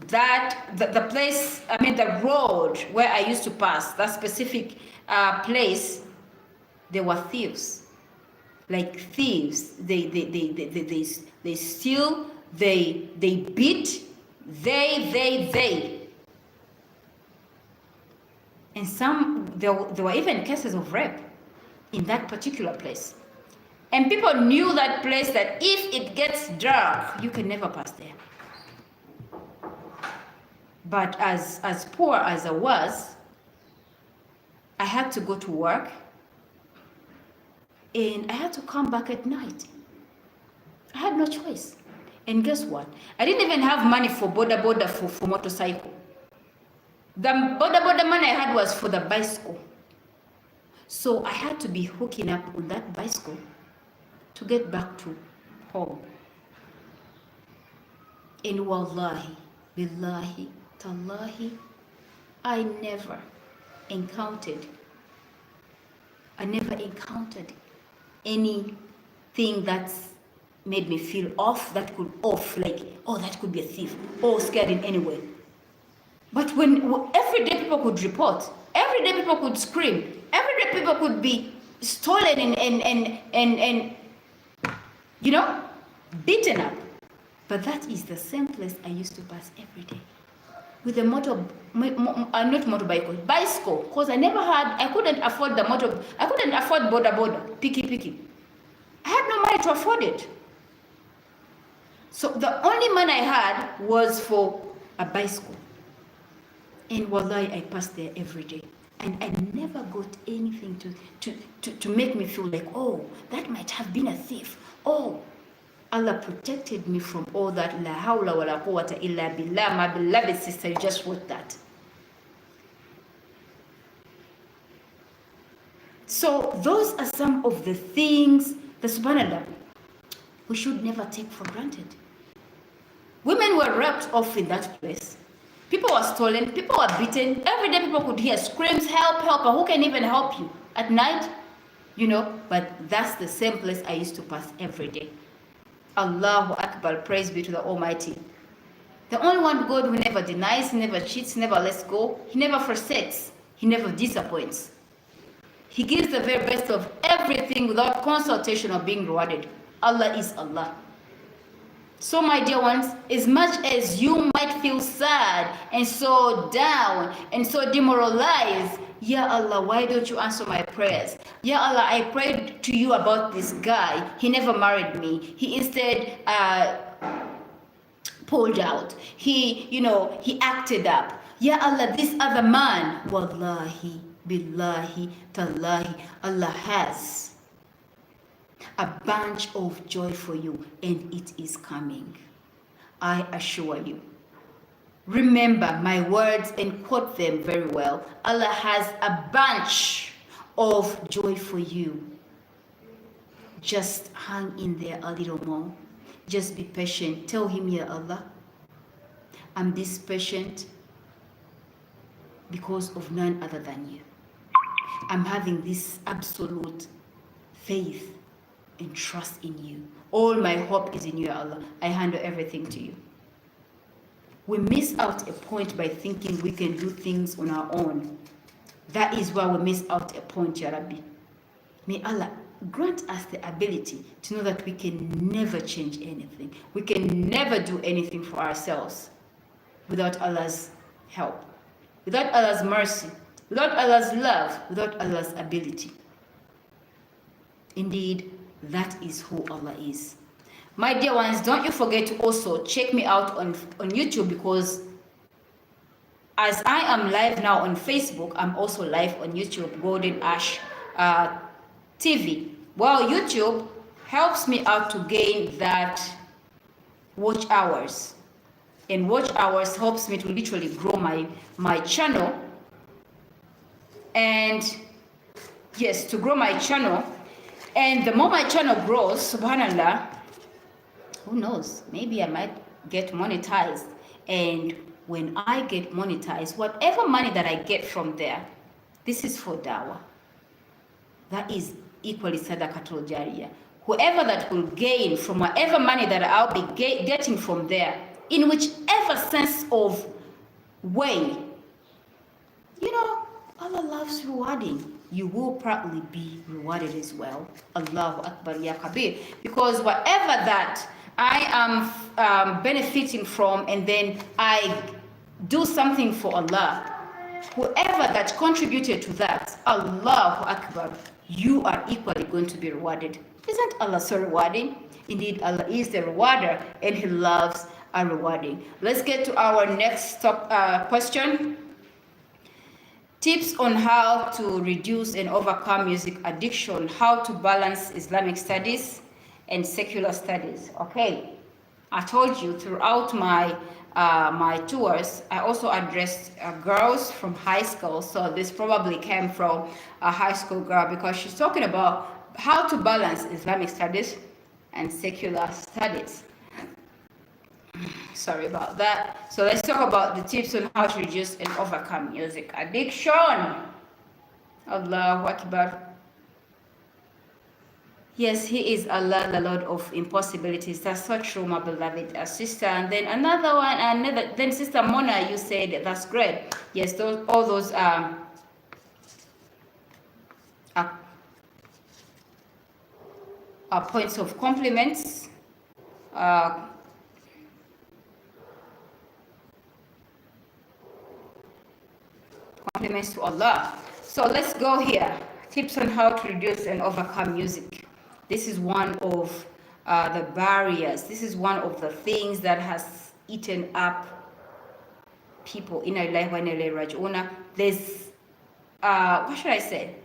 The place, the road where I used to pass, that specific place, there were thieves. Like thieves, they steal, they beat, they. And there were even cases of rape in that particular place. And people knew that place, that if it gets dark, you can never pass there. But as poor as I was, I had to go to work And I had to come back at night. I had no choice. And guess what? I didn't even have money for boda for motorcycle. The boda money I had was for the bicycle. So I had to be hooking up on that bicycle to get back to home. And wallahi, billahi, tallahi, I never encountered anything that's made me feel like, oh, that could be a thief, or scared in any way. But when every day people could report, every day people could scream, every day people could be stolen and beaten up. But that is the same place I used to pass every day with a not motorbike, bicycle, because I couldn't afford boda, piki. I had no money to afford it. So the only money I had was for a bicycle. And wallahi, I passed there every day. And I never got anything to make me feel like, oh, that might have been a thief. Oh, Allah protected me from all that. La hawla wa la quwwata illa billah. My beloved sister, you just wrote that. So those are some of the things that, subhanAllah, we should never take for granted. Women were raped off in that place. People were stolen. People were beaten. Every day people could hear screams, help, help. But who can even help you at night? But that's the same place I used to pass every day. Allahu Akbar, praise be to the Almighty. The only one God who never denies, never cheats, never lets go. He never forsakes. He never disappoints. He gives the very best of everything without consultation or being rewarded. Allah is Allah. So my dear ones, as much as you might feel sad and so down and so demoralized, Ya Allah, why don't you answer my prayers? Ya Allah, I prayed to you about this guy. He never married me. He instead pulled out. He acted up. Ya Allah, this other man, wallahi, billahi, tallahi, Allah has a bunch of joy for you, and it is coming. I assure you. Remember my words and quote them very well. Allah has a bunch of joy for you. Just hang in there a little more. Just be patient. Tell him, Ya Allah, I'm this patient because of none other than you. I'm having this absolute faith and trust in you. All my hope is in you, Allah. I handle everything to you. We miss out a point by thinking we can do things on our own. That is why we miss out a point, Ya Rabbi. May Allah grant us the ability to know that we can never change anything. We can never do anything for ourselves without Allah's help, without Allah's mercy, without Allah's love, without Allah's ability. Indeed, that is who Allah is. My dear ones, don't you forget to also check me out on YouTube, because as I am live now on Facebook, I'm also live on YouTube, Golden Ash TV. Well, YouTube helps me out to gain that watch hours. And watch hours helps me to literally grow my channel. And yes, to grow my channel. And the more my channel grows, subhanallah, who knows, maybe I might get monetized. And when I get monetized, whatever money that I get from there, this is for dawah. That is equally sadaqatul jariyah. Whoever that will gain from whatever money that I'll be getting from there, in whichever sense of way, Allah loves rewarding. You will probably be rewarded as well. Allahu Akbar ya Kabir. Because whatever that I am benefiting from, and then I do something for Allah, whoever that contributed to that, Allahu Akbar, you are equally going to be rewarded. Isn't Allah so rewarding? Indeed, Allah is the rewarder, and He loves a rewarding. Let's get to our next question. Tips on how to reduce and overcome music addiction, how to balance Islamic studies and secular studies. Okay, I told you throughout my tours, I also addressed girls from high school. So this probably came from a high school girl because she's talking about how to balance Islamic studies and secular studies. Sorry about that. So let's talk about the tips on how to reduce and overcome music addiction. Allahu Akbar. Yes, He is Allah, the Lord of impossibilities. That's so true, my beloved sister. And then another one, then Sister Mona, you said that's great. Yes, all those are points of compliments. Compliments to Allah. So let's go here. Tips on how to reduce and overcome music. This is one of the barriers. This is one of the things that has eaten up people. Inna lillahi wa inna ilayhi raji'un. There's what should I say?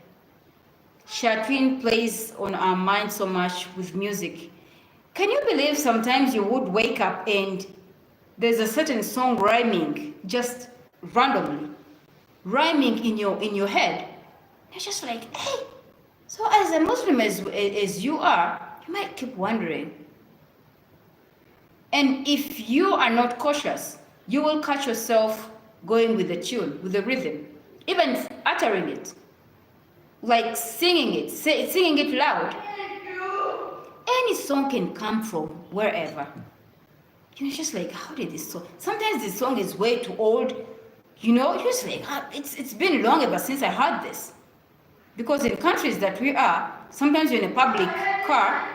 Shayateen plays on our mind so much with music. Can you believe sometimes you would wake up and there's a certain song rhyming just randomly, rhyming in your head? You're just like, hey. So as a Muslim as you are, you might keep wondering. And if you are not cautious, you will catch yourself going with the tune, with the rhythm, even uttering it, like singing it loud. Any song can come from wherever. You're just like, how did this song? Sometimes this song is way too old. You're just like, it's been long ever since I heard this. Because in countries that we are, sometimes you're in a public car.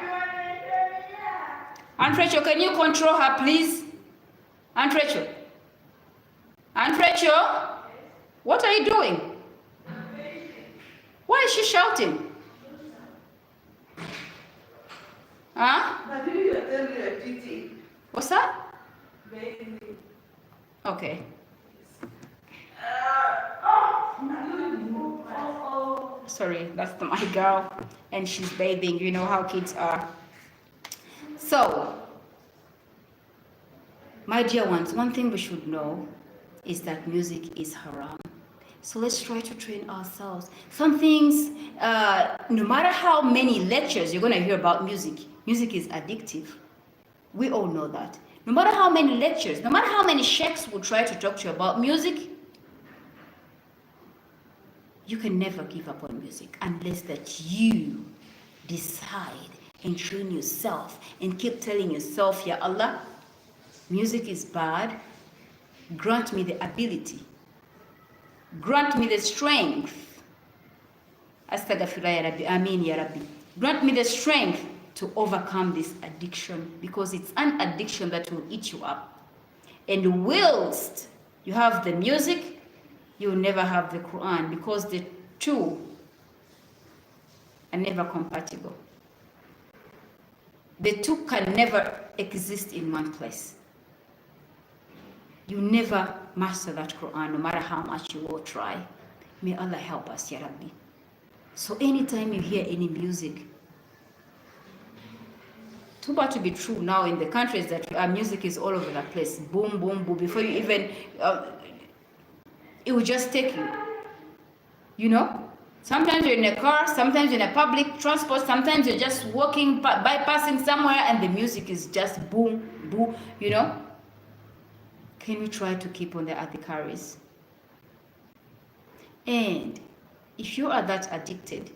Aunt Rachel, can you control her, please? Aunt Rachel. Aunt Rachel, what are you doing? Why is she shouting? Huh? What's that? Okay. Sorry, that's my girl, and she's bathing. You know how kids are. So, my dear ones, one thing we should know is that music is haram. So let's try to train ourselves. Some things, no matter how many lectures you're going to hear about music, music is addictive. We all know that. No matter how many lectures, no matter how many sheikhs will try to talk to you about music, you can never give up on music unless that you decide and train yourself and keep telling yourself, Ya Allah, music is bad. Grant me the ability. Grant me the strength. Astaghfirullah ya Rabbi. Ameen ya Rabbi. Grant me the strength to overcome this addiction, because it's an addiction that will eat you up. And whilst you have the music, you will never have the Quran, because the two are never compatible. The two can never exist in one place. You never master that Quran, no matter how much you will try. May Allah help us, Ya Rabbi. So anytime you hear any music, too bad to be true now in the countries that music is all over the place. Boom, boom, boom. Before you even, it will just take you. Sometimes you're in a car, sometimes you're in a public transport, sometimes you're just walking, bypassing somewhere, and the music is just boom, boom, Can we try to keep on the adhikaris? And if you are that addicted,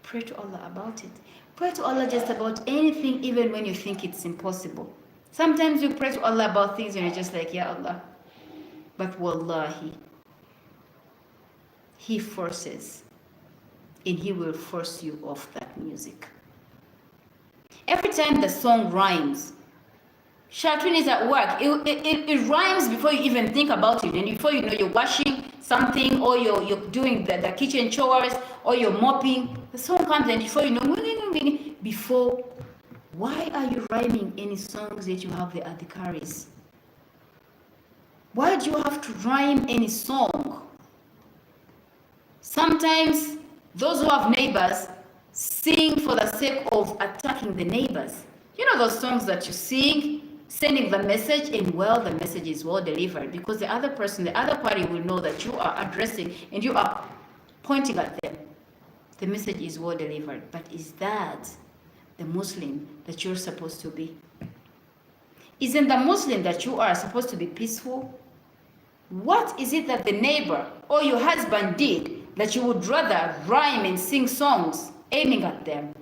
pray to Allah about it. Pray to Allah just about anything, even when you think it's impossible. Sometimes you pray to Allah about things and you're just like, Ya Allah. But wallahi, He forces, and He will force you off that music. Every time the song rhymes, Shayateen is at work. It rhymes before you even think about it. And before you know, you're washing something, or you're doing the kitchen chores, or you're mopping. The song comes, and before you know, why are you rhyming any songs that you have the adhikaris? Why do you have to rhyme any song? Sometimes those who have neighbors sing for the sake of attacking the neighbors. You know those songs that you sing, sending the message, and well, the message is well delivered because the other person, the other party will know that you are addressing and you are pointing at them. The message is well delivered. But is that the Muslim that you're supposed to be? Isn't the Muslim that you are supposed to be peaceful? What is it that the neighbor or your husband did that you would rather rhyme and sing songs aiming at them?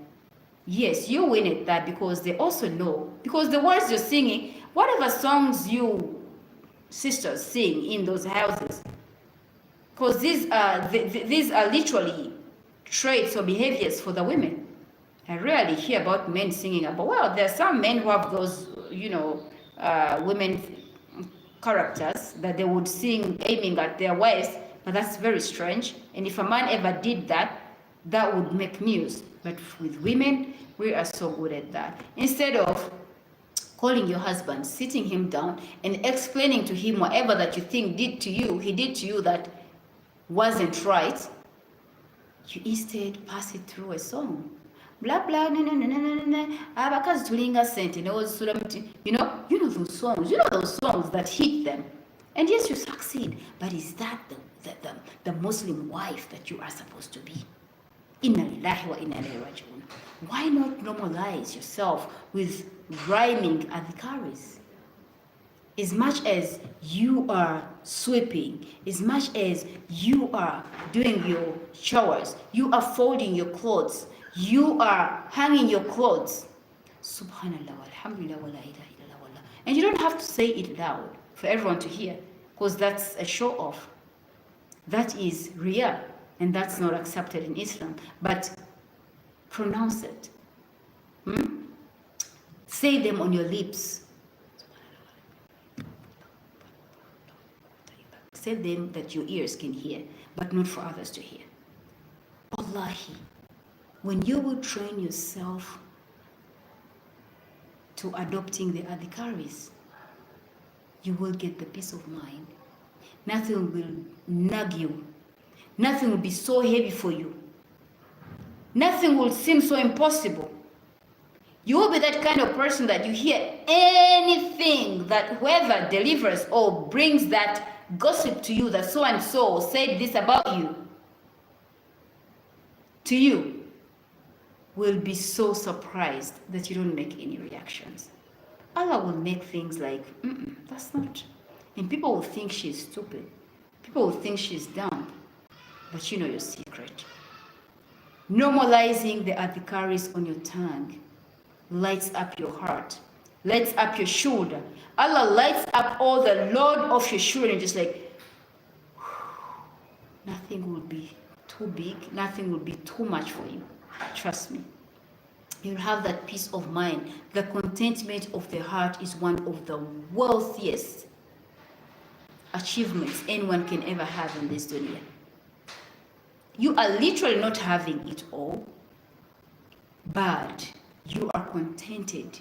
Yes, you win at that because they also know. Because the words you're singing, whatever songs you sisters sing in those houses, because these are literally traits or behaviors for the women. I rarely hear about men singing about, well, there are some men who have those, women characters that they would sing aiming at their wives, but that's very strange. And if a man ever did that, that would make news. But with women, we are so good at that. Instead of calling your husband, sitting him down, and explaining to him whatever that you think he did to you that wasn't right, you instead pass it through a song. Blah blah na na na na na abakazi tulinga sente ne ozisula muti. You know those songs that hit them, and yes, you succeed. But is that the Muslim wife that you are supposed to be? Inna lillahi wa inna ilayhi raji'un. Why not normalize yourself with rhyming adhikaris? As much as you are sweeping, as much as you are doing your showers, you are folding your clothes, you are hanging your clothes. Subhanallah, alhamdulillah, wa la ilaha illallah, wallah. And you don't have to say it loud for everyone to hear, because that's a show off. That is riyah, and that's not accepted in Islam. But pronounce it. Say them on your lips. Say them that your ears can hear, but not for others to hear. Wallahi, when you will train yourself to adopting the adhikaris, you will get the peace of mind. Nothing will nag you. Nothing will be so heavy for you. Nothing will seem so impossible. You will be that kind of person that you hear anything that whoever delivers or brings that gossip to you that so and so said this about you, to you, will be so surprised that you don't make any reactions. Allah will make things like, that's not. And people will think she's stupid. People will think she's dumb. But you know your secret. Normalizing the adhikaris on your tongue lights up your heart, lights up your shoulder. Allah lights up all the load of your shoulder and just like, nothing will be too big, nothing will be too much for you. Trust me. You'll have that peace of mind. The contentment of the heart is one of the wealthiest achievements anyone can ever have in this dunya. You are literally not having it all, but you are contented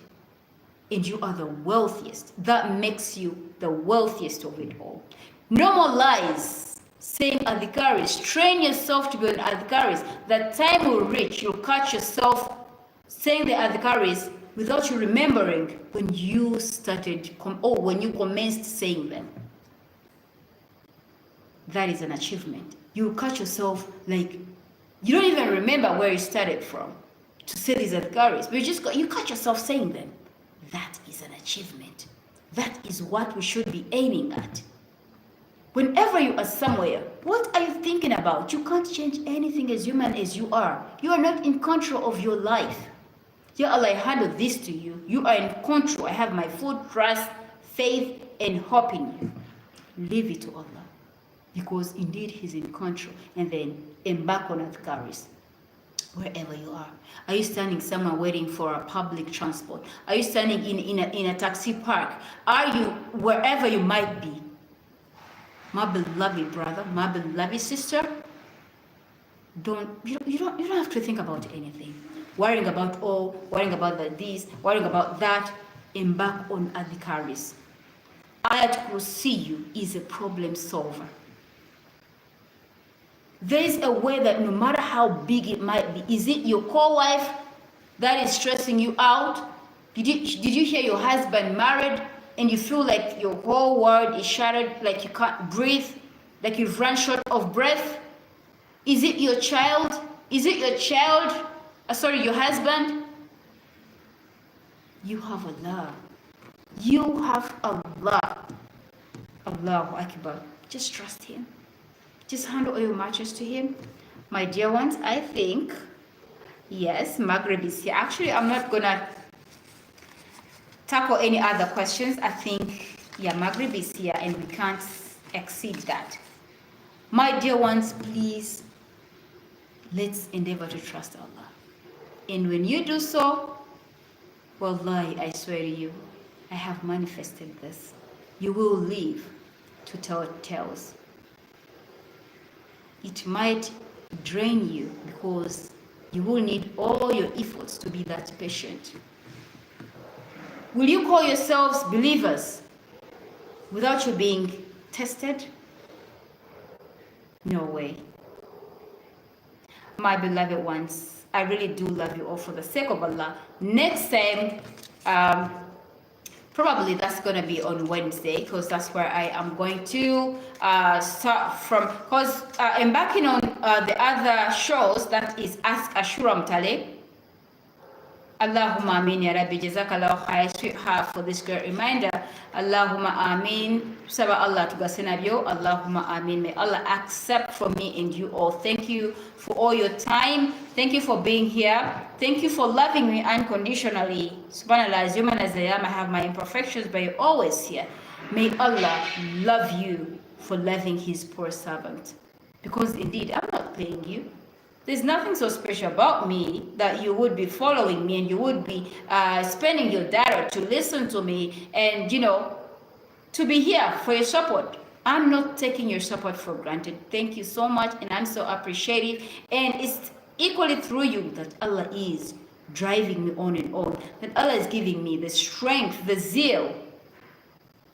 and you are the wealthiest. That makes you the wealthiest of it all. Normalize saying adhikaris. Train yourself to be an adhikaris. That time will reach, you'll catch yourself saying the adhikaris without you remembering when you started or when you commenced saying them. That is an achievement. You'll catch yourself like you don't even remember where you started from to say these adhikaris, but you catch yourself saying them. That is an achievement. That is what we should be aiming at. Whenever you are somewhere, what are you thinking about? You can't change anything as human as you are. You are not in control of your life. Ya Allah, I handle this to you. You are in control. I have my full trust, faith, and hope in you. Leave it to Allah, because indeed He's in control. And then embark on adhikaris. Wherever you are. Are you standing somewhere waiting for a public transport? Are you standing in a taxi park? Are you wherever you might be? My beloved brother, my beloved sister, you don't have to think about anything. Worrying about this, worrying about that. Embark on adhikaris. Ayat Kursiyu is a problem solver. There's a way that no matter how big it might be, is it your co-wife that is stressing you out? Did you hear your husband married and you feel like your whole world is shattered, like you can't breathe, like you've run short of breath? Is it your child? Is it your child? Sorry, your husband? You have Allah. You have Allah. Allahu Akbar. Just trust Him. Just hand over your mattress to Him. My dear ones, I think, yes, Maghrib is here. Actually, I'm not gonna tackle any other questions. I think, yeah, Maghrib is here and we can't exceed that. My dear ones, please, let's endeavor to trust Allah. And when you do so, wallahi, I swear to you, I have manifested this. You will live to tell tales. It might drain you because you will need all your efforts to be that patient. Will you call yourselves believers without you being tested? No way. My beloved ones, I really do love you all for the sake of Allah. Next time, probably that's going to be on Wednesday because that's where I am going to start from. Because embarking on the other shows, that is Ask Ashura Mtale. Allahumma Ameen Ya Rabbi, Jazakallahu Khair, sweetheart, for this great reminder. Allahumma Ameen. Saba Allah tugasenabyo. Allahumma Ameen. May Allah accept from me and you all. Thank you for all your time. Thank you for being here. Thank you for loving me unconditionally. Subhanallah, as human as I am, I have my imperfections, but you're always here. May Allah love you for loving His poor servant. Because indeed, I'm not paying you. There's nothing so special about me that you would be following me and you would be spending your data to listen to me and, you know, to be here for your support. I'm not taking your support for granted. Thank you so much, and I'm so appreciative. And it's equally through you that Allah is driving me on and on, that Allah is giving me the strength, the zeal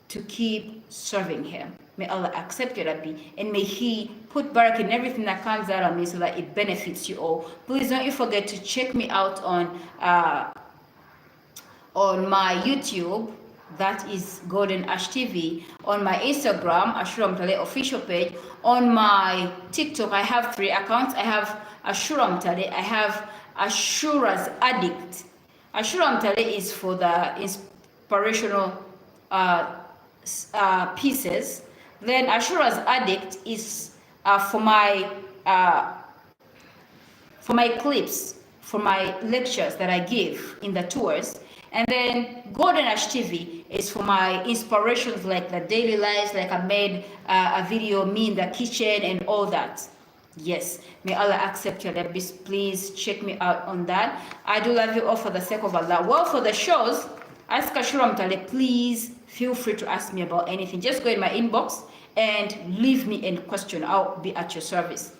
to keep serving Him. May Allah accept your Rabbi, and may He put barakah in everything that comes out of me so that it benefits you all. Please don't you forget to check me out on my YouTube, that is Golden Ash TV, on my Instagram, Ashura Mtale official page, on my TikTok. I have 3 accounts. I have Ashura Mtale, I have Ashura's Addict. Ashura Mtale is for the inspirational pieces. Then Ashura's Addict is for my clips, for my lectures that I give in the tours. And then Golden Ash TV is for my inspirations, like the daily lives, like I made a video, me in the kitchen and all that. Yes, may Allah accept your rabbis. Please check me out on that. I do love you all for the sake of Allah. Well, for the shows, Ask Ashura Mtale, please feel free to ask me about anything. Just go in my inbox and leave me a question. I'll be at your service.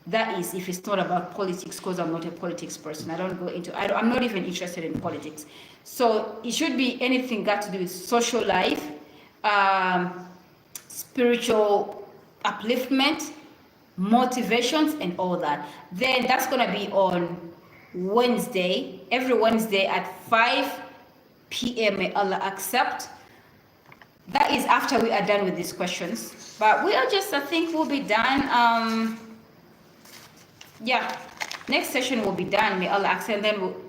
That is, if it's not about politics, because I'm not a politics person. I don't go into, I'm not even interested in politics. So it should be anything got to do with social life, spiritual upliftment, motivations, and all that. Then that's going to be on Wednesday, every Wednesday at 5 p.m. May Allah accept. That is after we are done with these questions. But we are just, I think we'll be done. Yeah, next session will be done. May Allah accept. And then we'll,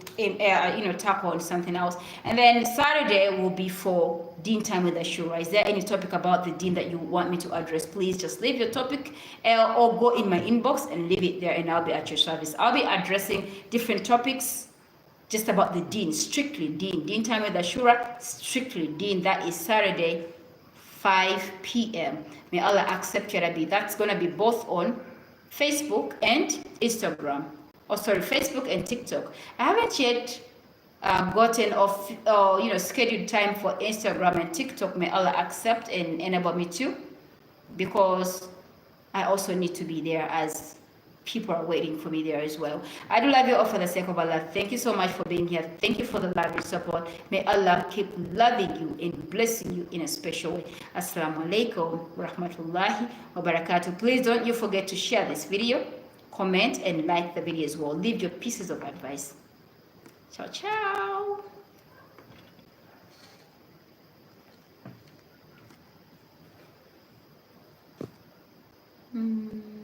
tackle on something else. And then Saturday will be for Deen Time with Ashura. Is there any topic about the Deen that you want me to address? Please just leave your topic or go in my inbox and leave it there, and I'll be at your service. I'll be addressing different topics just about the Deen, strictly Deen. Deen Time with Ashura, strictly Deen. That is Saturday, 5 p.m. May Allah accept your Rabbi. That's going to be both on Facebook and Instagram. Facebook and TikTok. I haven't yet gotten off, scheduled time for Instagram and TikTok. May Allah accept and enable me too, because I also need to be there as people are waiting for me there as well. I do love you all for the sake of Allah. Thank you so much for being here. Thank you for the love and support. May Allah keep loving you and blessing you in a special way. Assalamu alaikum wa rahmatullahi wa barakatuh. Please don't you forget to share this video, comment, and like the video as well. Leave your pieces of advice. Ciao, ciao. Mm.